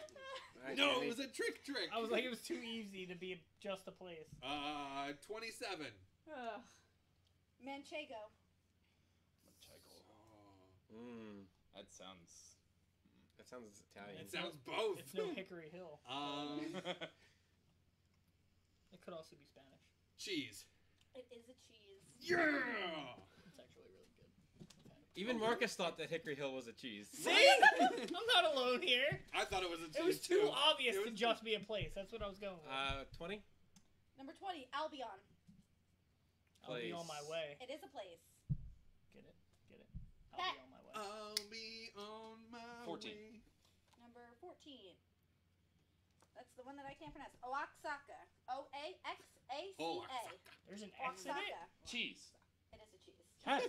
Alright, No, Jimmy. it was a trick. I was like, it was too easy to be just a place. 27. Ugh. Manchego. Mm, That sounds. that sounds Italian. It sounds both. It's no Hickory Hill. It could also be Spanish. Cheese. It is a cheese. Yeah. It's actually really good. Even Marcus thought that Hickory Hill was a cheese. See? I'm not alone here. I thought it was a cheese. It was too obvious It to was- just be a place. That's what I was going with. 20? Number 20, Albion. I'll be on my way. It is a place. Get it? Get it? Pat. I'll be on my way. I'll be on my 14. way. Number 14. That's the one that I can't pronounce. Oaxaca. Oaxaca. Oh, There's an X in it? Oaxaca. Cheese. It is a cheese. Yes.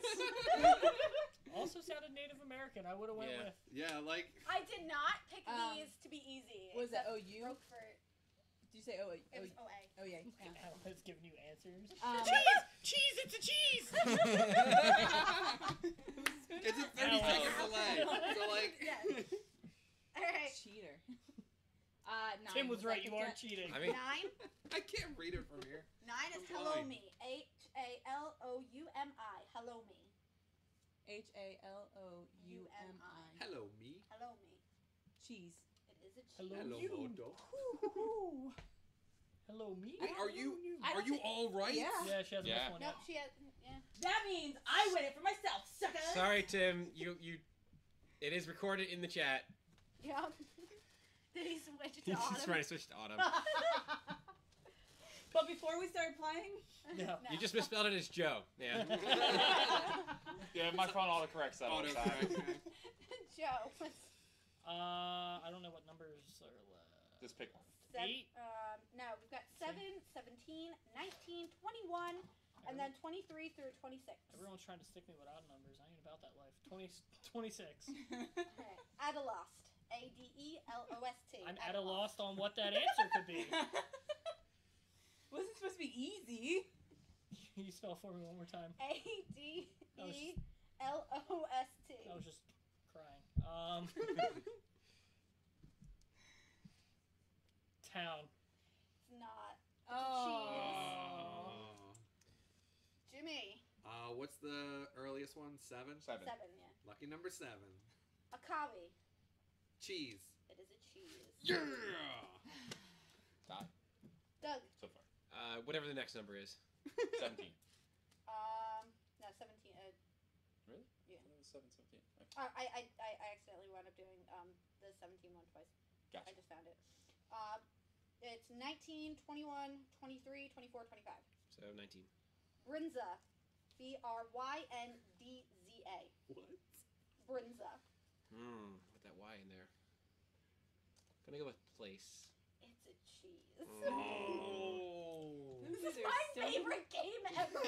Also sounded Native American. I would have went Yeah. with. Yeah, like I did not pick Um, these to be easy. Was it except OU? Roquefort. Did you say OA? It was OA. Oh yeah. I was giving you answers. Um, Cheese! It's a cheese! it's a 30-second delay. So like Yes. All right. Cheater. 9. Tim was that right. You picked are yet? cheating. I mean, 9. I can't read it from here. 9 is I'm Hello blind. Me. Haloumi. Hello Me. HALOUMI. Hello, me. Hello Me. Cheese. It is a cheese. Hello, Hello, you. Moto. Hello, me? Wait, are you I don't think- all right? Yeah. Yeah, she hasn't Yeah. missed one Nope, yet. she has. Yeah. That means I win it for myself, sucker. sorry, Tim. You. It is recorded in the chat. Yep. Did he switch to He's autumn? trying to switch to autumn. But before we started playing, No. You just misspelled it as Joe. Yeah. Yeah, my phone autocorrects that all the time. Autocorrect. Joe. I don't know what numbers are left. Just pick one. 8. No, we've got 7, 17, 19, 21, and then 23 through 26. Everyone's trying to stick me with odd numbers. I ain't about that life. 26. Okay. Adelost. Adelost. I'm at a loss on what that answer could be. wasn't supposed to be easy. Can you spell for me one more time? Adelost. I was just crying. Town. It's not. Oh. Jimmy. What's the earliest one? 7? 7. 7, yeah. Lucky number 7. Akabi. Cheese. It is a cheese. Yeah. Tie. Doug. So far. Whatever the next number is. 17. No, 17. Really? Yeah. I thought it was 7, 17. Okay. I accidentally wound up doing the 17 one twice. Gotcha. I just found it. It's 19, 21, 23, 24, 25. So 19. Brinza. Brynza. What? Brinza. With that Y in there. Gonna go with place. It's a cheese. Oh. This is my favorite game ever.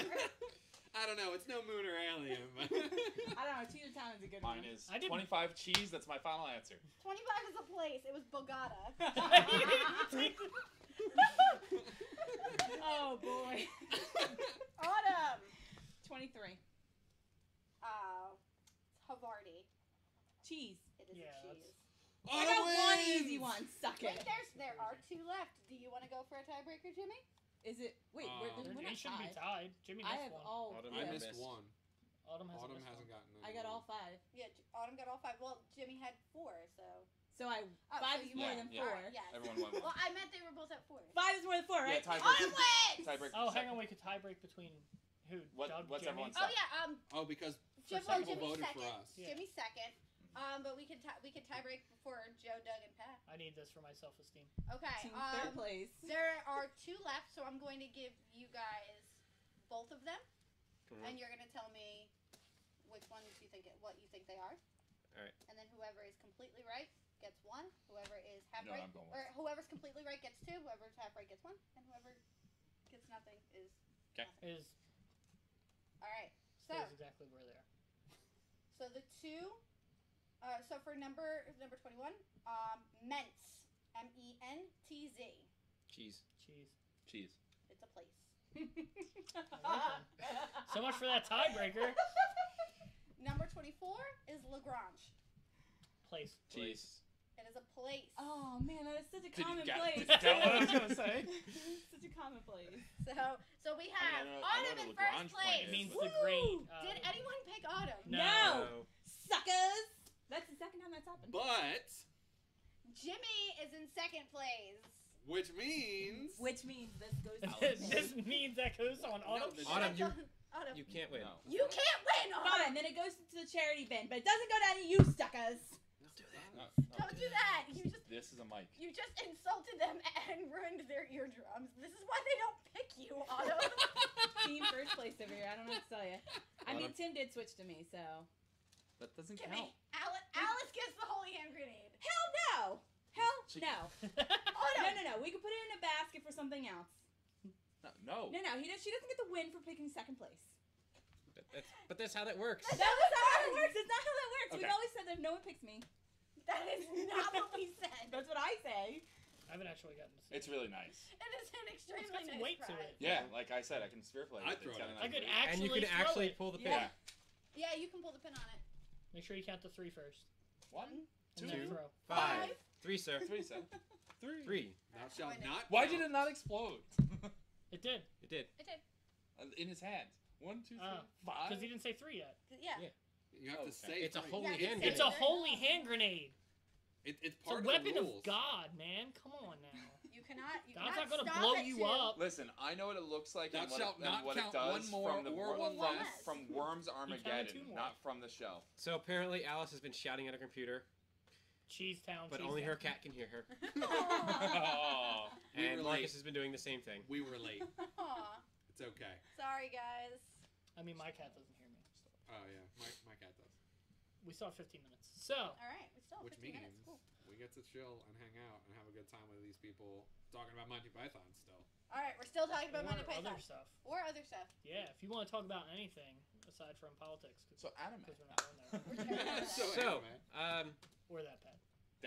I don't know. It's no moon or alien. I don't know. Cheater Town is a good Mine one. is I didn't- 25 cheese. That's my final answer. 25 is a place. It was Bogota. Oh boy. Autumn. 23. It's Havarti. Cheese. It is Yeah, a cheese. I got one easy one. Suck Wait, it. there are 2 left. Do you want to go for a tiebreaker, Jimmy? Is it? Wait, we're It not shouldn't be tied. tied. Jimmy I missed have one. all. Autumn, I yeah. missed missed. one. Autumn hasn't Autumn missed hasn't one. gotten any. I got all 5. Yeah, Autumn got all 5. Well, Jimmy had 4, so. So I Oh, 5 so is you more won. than Yeah. 4. Alright, yes. Everyone won Well, one. I meant they were both at 4. 5 is more than 4, right? Yeah, tiebreaker. Autumn wins! Tiebreaker. Oh, hang on. We could tie break between who? What- Doug, what's Jimmy? everyone's- Oh yeah, Oh, because Jim, some well, people Jimmy's voted second. for us. Yeah. Jimmy's second. But we could tie break before Joe, Doug, and Pat. I need this for my self-esteem. Okay. Team third place. There are 2 left, so I'm going to give you guys both of them, and you're going to tell me which ones you think what you think they are. All right. And then whoever is completely right gets 1. Whoever is half No, right, I'm going or whoever's completely right gets 2. Whoever's half right gets 1, and whoever gets nothing is 'Kay. nothing. Is All right. So stays exactly where they are. so the two. So for number 21, Mentz, MENTZ. Cheese. Cheese. Cheese. It's a place. So much for that tiebreaker. Number 24 is Lagrange. Place. Cheese. It is a place. Oh man, that is such a Did you common get- place. did you get what I was gonna say? Such a common place. So we have I know Autumn the in Lagrange first point place. It is. means Woo! the great. Did anyone pick Autumn? No. Suckers! That's the second time that's happened. But, Jimmy is in second place. which means... Which means this goes to This means that goes on Autumn. No, Autumn, you Autumn. you can't win. No. You can't win, Autumn. Fine, then it goes to the charity bin, but it doesn't go to any of you suckers. Don't do that. No, Don't do that. This is a mic. You just insulted them and ruined their eardrums. This is why they don't pick you, Autumn. Team first place over here. I don't know what to tell you. I mean, Tim did switch to me, so. That doesn't Give count. me. Alice gets the holy hand grenade. Hell no! Hell She- no. Autumn. No. We can put it in a basket for something else. No. No. She doesn't get the win for picking second place. But that's how that works. That was how it works. It's not how that works. Okay. We've always said that if no one picks me. That is not what we said. That's what I say. I haven't actually gotten to see It's really nice. It is an extremely got some nice weight to prize. it. Yeah, like I said, I can spear play. I'd It's throw it got in. a nice I could weight. And you actually can actually throw it. pull the pin. Yeah. Yeah, you can pull the pin on it. Make sure you count to 3 first. 1, And 2, then throw. 5. 3, sir. 3, 7, 3. 3. Thou shalt not Why count. did it not explode? It did. It did. It did. In his hand. 1, 2, 3, Oh, 5. Because he didn't say 3 yet. Yeah. Yeah. You have to Okay. say It's a three. holy Yeah, hand it's It's a grenade. holy hand grenade. It's It's part a of weapon the of rules. God, man. Come on now. You cannot. You God's cannot not gonna stop blow at you 2. up. Listen, I know what it looks like Thou and what, shalt and not what it count does one more from the or one less. from Worms counted Armageddon, 2 more. not from the show. So apparently Alice has been shouting at her computer, Cheese Town. but Cheese only Town. her cat can hear her. Oh. We And were Marcus late. has been doing the same thing. We were late. Aw. It's okay. Sorry, guys. I mean, my cat doesn't hear me. Oh, yeah. My cat does. We still have 15 minutes. So, All right, we still have Which 15 means minutes. Cool. we get to chill and hang out and have a good time with these people talking about Monty Python still. All right, we're still talking about or Monty Python other stuff. or other stuff. Yeah, if you want to talk about anything aside from politics, So anime. because we're not going there. We're terrible at So, that. So, anime. Or that pet.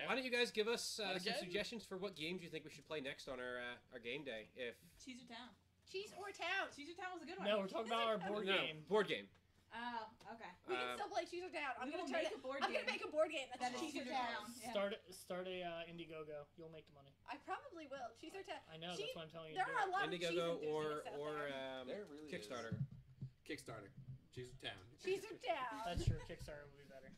why don't you guys give us some Again? suggestions for what games you think we should play next on our game day? If Cheese or town. Cheese or town. Cheese or town was a good one. No, we're talking about our board no, game. board game. Oh, okay. We can Um, still play Cheese or Town. I'm We gonna will try make to. a board I'm game. gonna make a board game that's That is Cheese or Cheese or Town. Town. Yeah. Start a Indiegogo. You'll make the money. I probably will. Cheese or Town. I know. Cheese- that's what I'm telling you. There to are a do. lot of cheese Indiegogo enthusiasts out or there. There really Kickstarter. Kickstarter. Cheese or Town. Cheese or Town. That's true. Kickstarter would be better.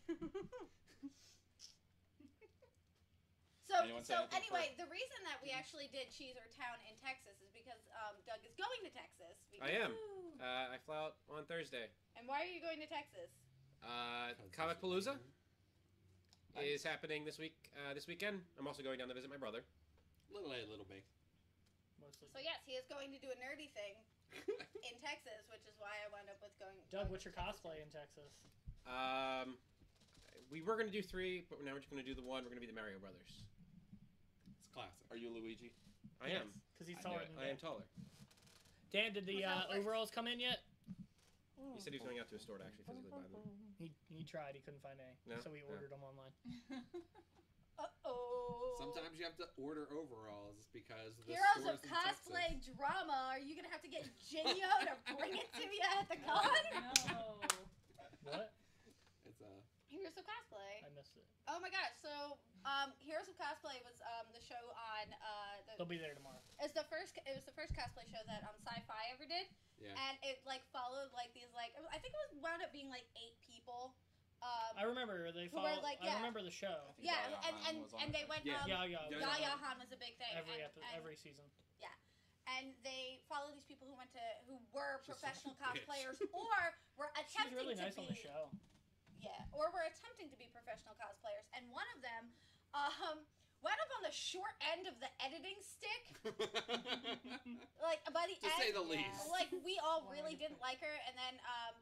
So, Anyone say so anything anyway, the reason that we actually did Cheese or Town in Texas is because Doug is going to Texas. I am. Ooh. I fly out on Thursday. And why are you going to Texas? Comic Palooza is happening this weekend. I'm also going down to visit my brother. Little A, little B. Mostly. So yes, he is going to do a nerdy thing in Texas, which is why I wound up with going. Doug, going what's your to Texas. cosplay in Texas? We were going to do 3, but now we're just going to do the 1. We're going to be the Mario Brothers. It's classic. Are you Luigi? I am. Because he's I knew taller it. than I Dan. am taller. Dan, did the What's that first? overalls come in yet? He said he was going out to a store to actually physically buy them. He tried. He couldn't find any. No, So we no. ordered them online. Uh-oh. Sometimes you have to order overalls because the Heroes stores of in cosplay Texas. drama. Are you gonna have to get Jinyo to bring it to you at the con? No. What? It's a Heroes of cosplay. I missed it. Oh my gosh! So, Heroes of Cosplay was the show on They'll be there tomorrow. It was the first cosplay show that Sci-Fi ever did, yeah. and it like followed like these like I think it was wound up being like 8 people. I remember they Who were, followed. like, I yeah. remember the show. I think Yeah, Yaya and Han was on and they it. went Yeah. Yeah, yeah. Yeah. Yaya Han was a big thing. and Every season. and they follow these people who were She's professional such a bitch. cosplayers or were She's attempting really to nice be on the show. or were attempting to be professional cosplayers, and one of them wound up on the short end of the editing stick. Like, by the To end, say the least. like, we all One really way to didn't like her. And then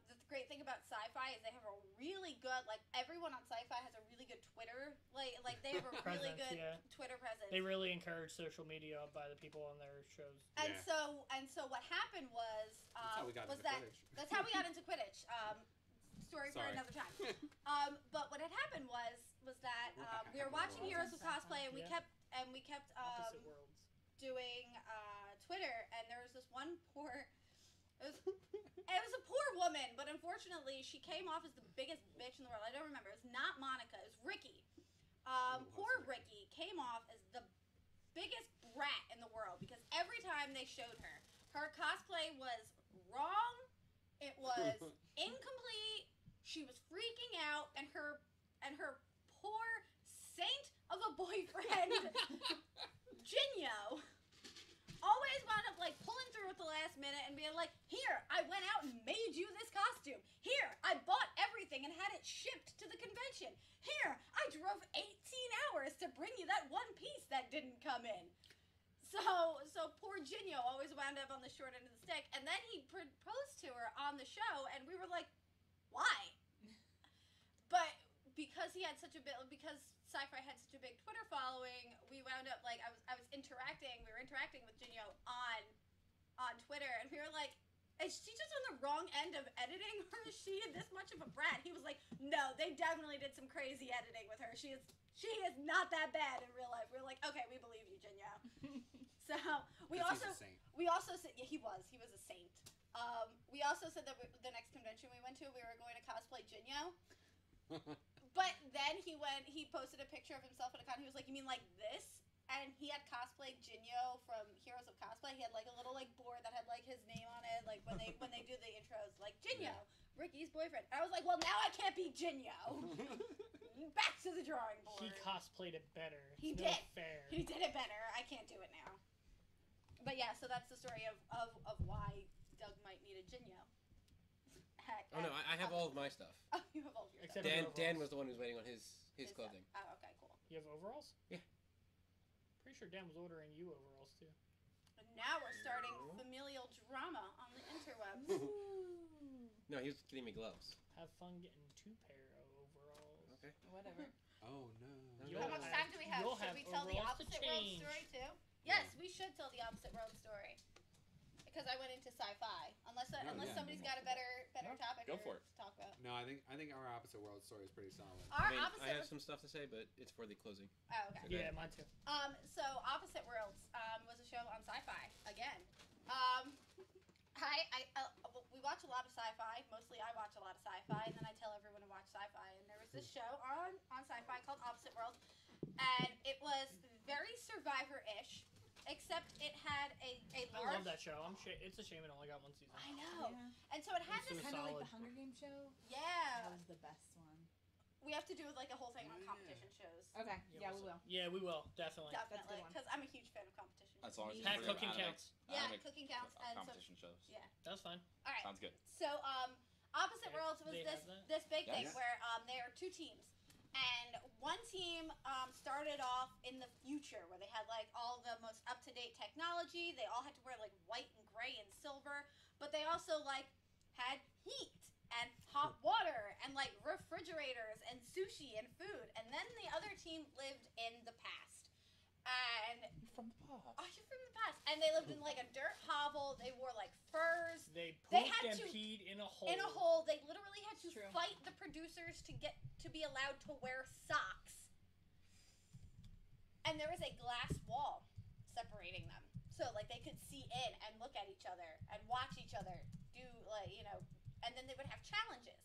the great thing about Sci-Fi is they have a really good, like, everyone on Sci-Fi has a really good Twitter. Like they have a really Presence, good yeah. Twitter presence. They really encourage social media by the people on their shows. And Yeah. so what happened was That's how we got was into that Quidditch. that's how we got into Quidditch. Story for Sorry. another time. But what had happened was that we were watching Heroes of Cosplay, and we Yeah. kept Opposite worlds. doing Twitter, and there was this one it was a poor woman, but unfortunately she came off as the biggest bitch in the world. I don't remember. It was not Monica. It was Ricky. Poor Ricky came off as the biggest brat in the world because every time they showed her, her cosplay was wrong. It was incomplete. She was freaking out, and her poor saint of a boyfriend, Jinyo, always wound up like pulling through at the last minute and being like, "Here, I went out and made you this costume. Here, I bought everything and had it shipped to the convention. Here, I drove 18 hours to bring you that one piece that didn't come in." So poor Jinyo always wound up on the short end of the stick, and then he proposed to her on the show, and we were like, "Why?" But because because Sci-Fi had such a big Twitter following, we wound up like we were interacting with Jinyo on Twitter, and we were like, "Is she just on the wrong end of editing, or is she this much of a brat?" He was like, "No, they definitely did some crazy editing with her. She is not that bad in real life." We were like, "Okay, we believe you, Jinyo." So we 'Cause also he's a saint. said, yeah, he was a saint. We also said that the next convention we went to, we were going to cosplay Jinyo. But then he posted a picture of himself at a con. He was like, "You mean like this?" And he had cosplayed Jinyo from Heroes of Cosplay. He had like a little like board that had like his name on it, like when they do the intros, like Jinyo, Ricky's boyfriend. And I was like, "Well, now I can't be Jinyo." Back to the drawing board. He cosplayed it better. He It's did. No fair. He did it better. I can't do it now. But yeah, so that's the story of why Doug might need a Jinyo. Oh no, I have all of my stuff. Oh, you have all of your Except stuff. Dan was the one who was waiting on his clothing. Stuff. Oh, okay, cool. You have overalls? Yeah. Pretty sure Dan was ordering you overalls too. And now we're starting familial drama on the interwebs. No, he was getting me gloves. Have fun getting 2 pair of overalls. Okay. Whatever. Oh no. You'll How much time do we have? you'll Should have we tell the overalls to opposite world change. story too? Yes, we should tell the opposite world story. Because I went into Sci-Fi. Unless yeah. somebody's got a better topic Go for to talk about. No, I think our opposite world story is pretty solid. Our I opposite. have some stuff to say, but it's for the closing. Oh, okay. Yeah, mine too. So Opposite Worlds was a show on Sci-Fi again. We watch a lot of Sci-Fi. Mostly, I watch a lot of Sci-Fi, and then I tell everyone to watch Sci-Fi. And there was this show on Sci-Fi called Opposite Worlds, and it was very Survivor-ish, except it had a I large. love that show. It's a shame it only got 1 season. I know. Yeah. And so it had It's this. so Kind of like solid. the Hunger Games show. That Yeah. was the best one. We have to do like a whole thing on Yeah. competition shows. Okay. Yeah, we will. Yeah, we will definitely. Definitely, one. because I'm a huge fan of competition. As long as you Pat bring up cooking anime- counts. Yeah, anime cooking counts, and so competition shows. yeah. That's fine. All right. Sounds good. So, Opposite They- Worlds was they this have that? this big thing Yes. where there are 2 teams, and one team started off in the future where they had like all the most up to date technology. They all had to wear like white and gray and silver, but they also like had heat and hot water and like refrigerators and sushi and food. And then the other team lived in the past. And From the past. oh, you're from the past. And they lived in like a dirt hovel. They wore like furs. They They pooped had and to- peed in a hole. In a hole, they literally had to True. fight the producers to get to be allowed to wear socks. And there was a glass wall separating them, so like they could see in and look at each other and watch each other do and then they would have challenges.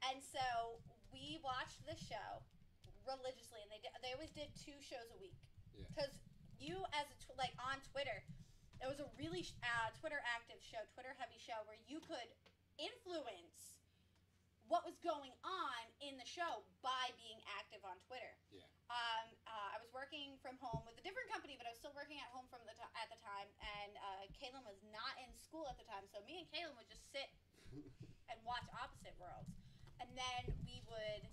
And so we watched the show religiously, and they always did 2 shows a week. Yeah. Because you as on Twitter. It was a really Twitter active show, Twitter heavy show, where you could influence what was going on in the show by being active on Twitter. Yeah. I was working from home with a different company, but I was still working at home at the time, and Kaylin was not in school at the time, so me and Kaylin would just sit and watch Opposite Worlds, and then we would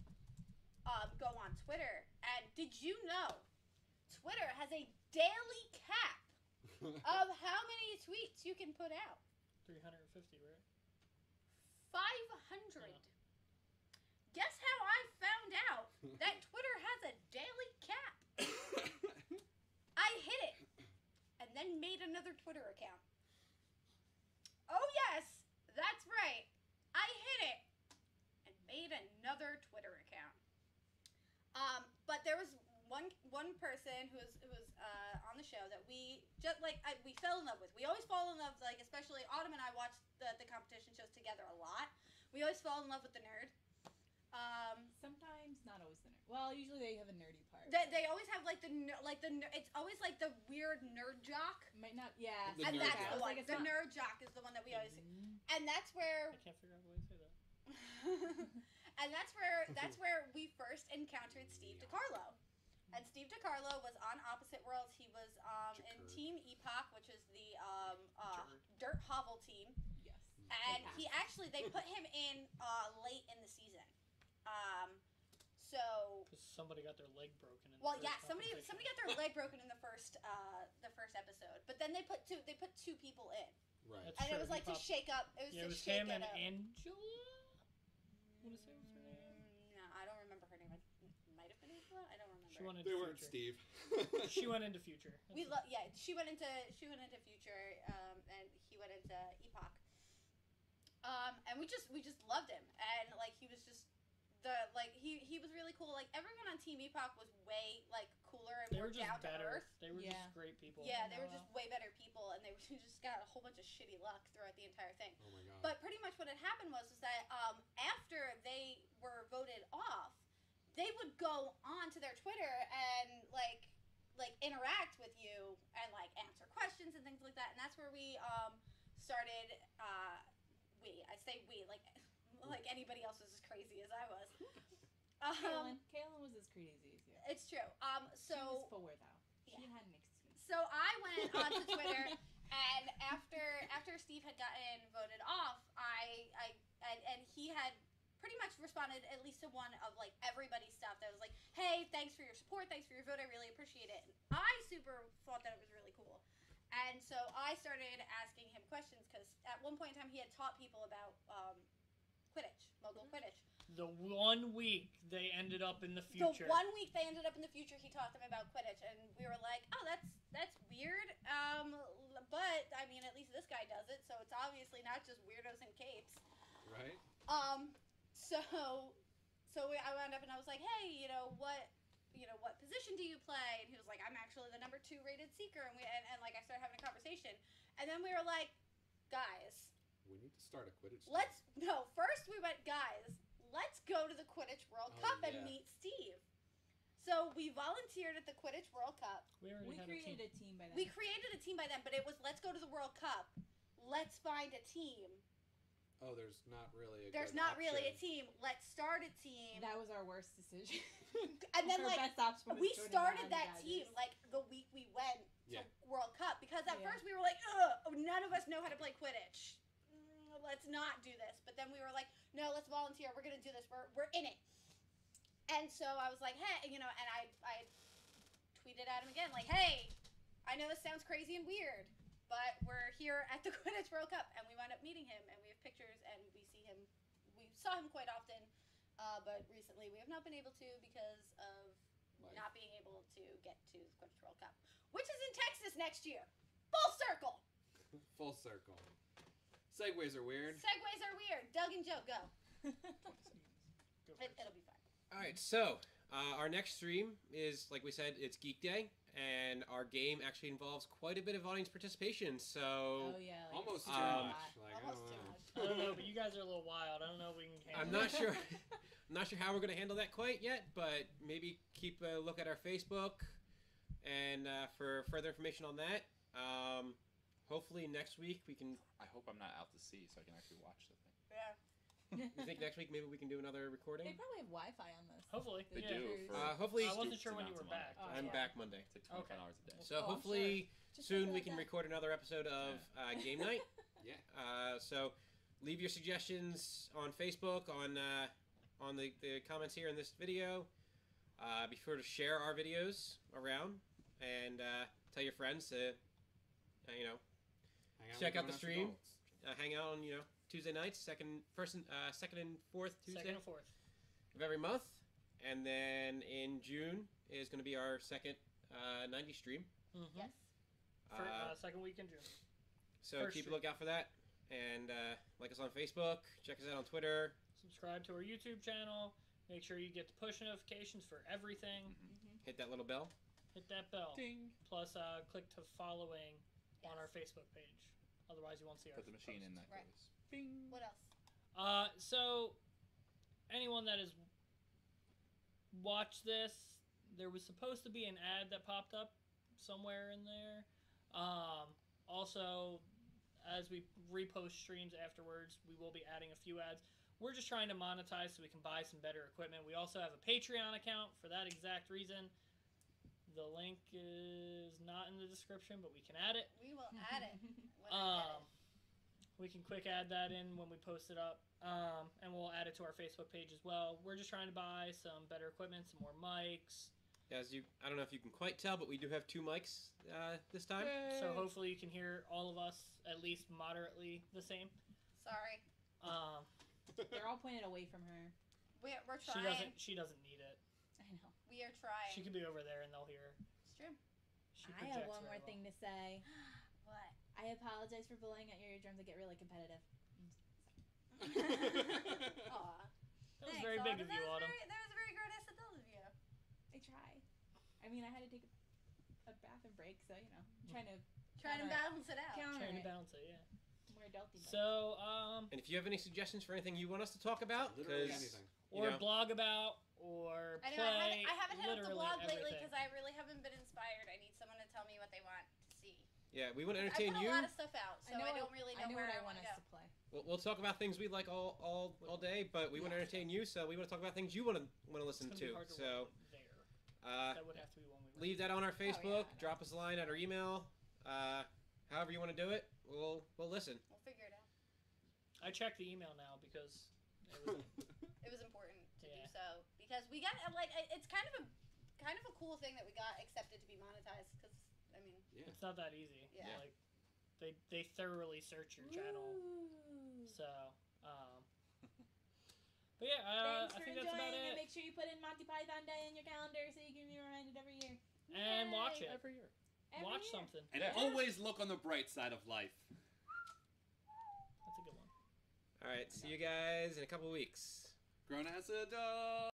go on Twitter, and And did you know Twitter has a daily cap of how many tweets you can put out? 350, right? 500. Guess how I found out that Twitter has a daily cap? I hit it and then made another Twitter account. Oh yes, that's right. I hit it and made another Twitter account. But there was one person who was on the show that we just we fell in love with. We always fall in love, like especially Autumn and I watch the competition shows together a lot. We always fall in love with the nerd. Sometimes not always the nerd. Well, usually they have a nerdy part. They always have it's always like the weird nerd jock. Might not. Yeah. The And nerd that's jock. the one. Like, it's The not- nerd jock is the one that we always see. And that's where I can't figure out why you say that. and that's where we first encountered Steve DiCarlo. And Steve DiCarlo was on Opposite Worlds. He was in Team Epoch, which is the Dirt Hovel team. Yes. And they put him in late in the season. So Because somebody got their leg broken. In well, the yeah, first somebody competition. got their leg broken in the first episode, but then they put two people in, Right. That's and it true, was he like to popped- shake up. It was Yeah, to it was shake him it and up. Angela. I want to say what's her name. No, I don't remember her name. It might have been Angela. I don't remember. She went They into weren't future. Steve. She went into future. We yeah. She went into Future, and he went into Epoch. And we just loved him, and like he was just he was really cool. Like everyone on Team Epoch was way like cooler and They more were just down to better. earth. They were Yeah. just great people. Yeah, they were just way better people, and they just got a whole bunch of shitty luck throughout the entire thing. Oh my god. But pretty much what had happened was that after they were voted off, they would go on to their Twitter and like interact with you and like answer questions and things like that. And that's where we started. I say we like anybody else was as crazy as I was. Kaylin was as crazy as you. It's true. She was So 4 though. She Yeah. had an excuse. So I went onto Twitter, and after Steve had gotten voted off, and he had pretty much responded at least to one of like everybody's stuff that was like, "Hey, thanks for your support, thanks for your vote, I really appreciate it." And I super thought that it was really cool, and so I started asking him questions because at one point in time he had taught people about Quidditch, mogul Quidditch. The 1 week they ended up in the future. The 1 week they ended up in the future, he taught them about Quidditch, and we were like, "Oh, that's weird." But I mean, at least this guy does it, so it's obviously not just weirdos in capes. Right. I wound up and I was like, "Hey, what position do you play?" And he was like, "I'm actually the number 2 rated seeker." And like I started having a conversation, and then we were like, "Guys, We need to start a Quidditch. first we went, guys, let's go to the Quidditch World Oh, Cup and yeah. meet Steve." So we volunteered at the Quidditch World Cup. We already We had created a a team by then. We created a team by then, but it was let's go to the World Cup. Let's find a team. Oh, there's not really a. There's good not really a option. team. Let's start a team. That was our worst decision. And then Our like best option was we joining started the that Dodgers. team like the week we went to Yeah. World Cup because at Yeah. first we were like, "Ugh, none of us know how to play Quidditch. Let's not do this." But then we were like, "No, let's volunteer. We're gonna do this. We're in it." And so I was like, "Hey," and I tweeted at him again like, "Hey, I know this sounds crazy and weird, but we're here at the Quidditch World Cup," and we wound up meeting him, and we have pictures, and we saw him quite often, but recently we have not been able to because of Life. not being able to get to the Quidditch World Cup, which is in Texas next year. Full circle. Full circle. Segways are weird. Segways are weird. Doug and Joe, go. Go first. It'll be fine. All right, so our next stream is, like we said, it's Geek Day, and our game actually involves quite a bit of audience participation. So Oh yeah. Like Almost too Um, much. Like, Almost I too don't know. much. I don't know, but you guys are a little wild. I don't know if we can handle I'm it. not sure. I'm not sure how we're going to handle that quite yet, but maybe keep a look at our Facebook, and for further information on that. Hopefully next week we can. I hope I'm not out to sea so I can actually watch the thing. Yeah. You think next week maybe we can do another recording? They probably have Wi-Fi on this. Hopefully. They yeah. do. For, Hopefully, I wasn't students sure to when you not were to back. monitor. I'm yeah. back Monday. It's like 25 Okay. hours a day. So Oh, I'm hopefully Just soon think we about can that. record another episode of Game Night. Yeah. So leave your suggestions on Facebook, on the comments here in this video, Be sure to share our videos around and tell your friends to, Hang out check with out the us stream. adults. Hang out on Tuesday nights, second and fourth Tuesday Second and fourth. of every month, and then in June is going to be our second 90 stream. Mm-hmm. Yes. For, second week in June. So First keep a stream. lookout for that, and like us on Facebook, check us out on Twitter. Subscribe to our YouTube channel. Make sure you get the push notifications for everything. Hit that little bell. Hit that bell. Ding. Plus, click to following on our Facebook page. Otherwise, you won't see our Put the machine in that Right. case. Bing. What else? So, anyone that has watched this, there was supposed to be an ad that popped up somewhere in there. Also, as we repost streams afterwards, we will be adding a few ads. We're just trying to monetize so we can buy some better equipment. We also have a Patreon account for that exact reason. The link is not in the description, but we can add it. We will add it when I get it. We can quick add that in when we post it up, and we'll add it to our Facebook page as well. We're just trying to buy some better equipment, some more mics. I don't know if you can quite tell, but we do have 2 mics this time. So hopefully you can hear all of us at least moderately the same. Sorry. They're all pointed away from her. We're She trying. doesn't need it. I know. We are trying. She could be over there and they'll hear her. It's true. She I have projects one very more well. thing to say. What? I apologize for blowing at your eardrums. I get really competitive. Aw. That was very big of you, Autumn. That was very gracious of you. I try. I mean, I had to take a bathroom break, so trying to Trying to balance it out. counter Trying to it. balance it, yeah. More adulty. So, And if you have any suggestions for anything you want us to talk about, Literally because anything. or blog about, or I know. play. I haven't hit up the literally blog lately everything. because I really haven't been inspired. I need someone to tell me what they want to see. we want to I entertain put you. a lot of stuff out, so I don't really know where what I I want want to us go. to play. We'll talk about things we like all day, but we want to entertain you, so we want to talk about things you want to It's listen gonna be to. hard to So write there. uh, That would have to be one we leave that on our Facebook. yeah. Drop us a line at our email. However you want to do it, we'll listen. We'll figure it out. I checked the email now because it was It was important to do Yeah. so because we got it's kind of a cool thing that we got accepted to be monetized because I mean it's not that easy. Yeah. Like they thoroughly search your channel. Ooh. So but yeah, Thanks I for think that's about enjoying, and it. make sure you put in Monty Python Day in your calendar so you can be reminded every year. And watch Yay. it. Every year. Every Watch year. something. And Yeah. always look on the bright side of life. That's a good one. All right, see you guys in a couple weeks. Grown as a dog.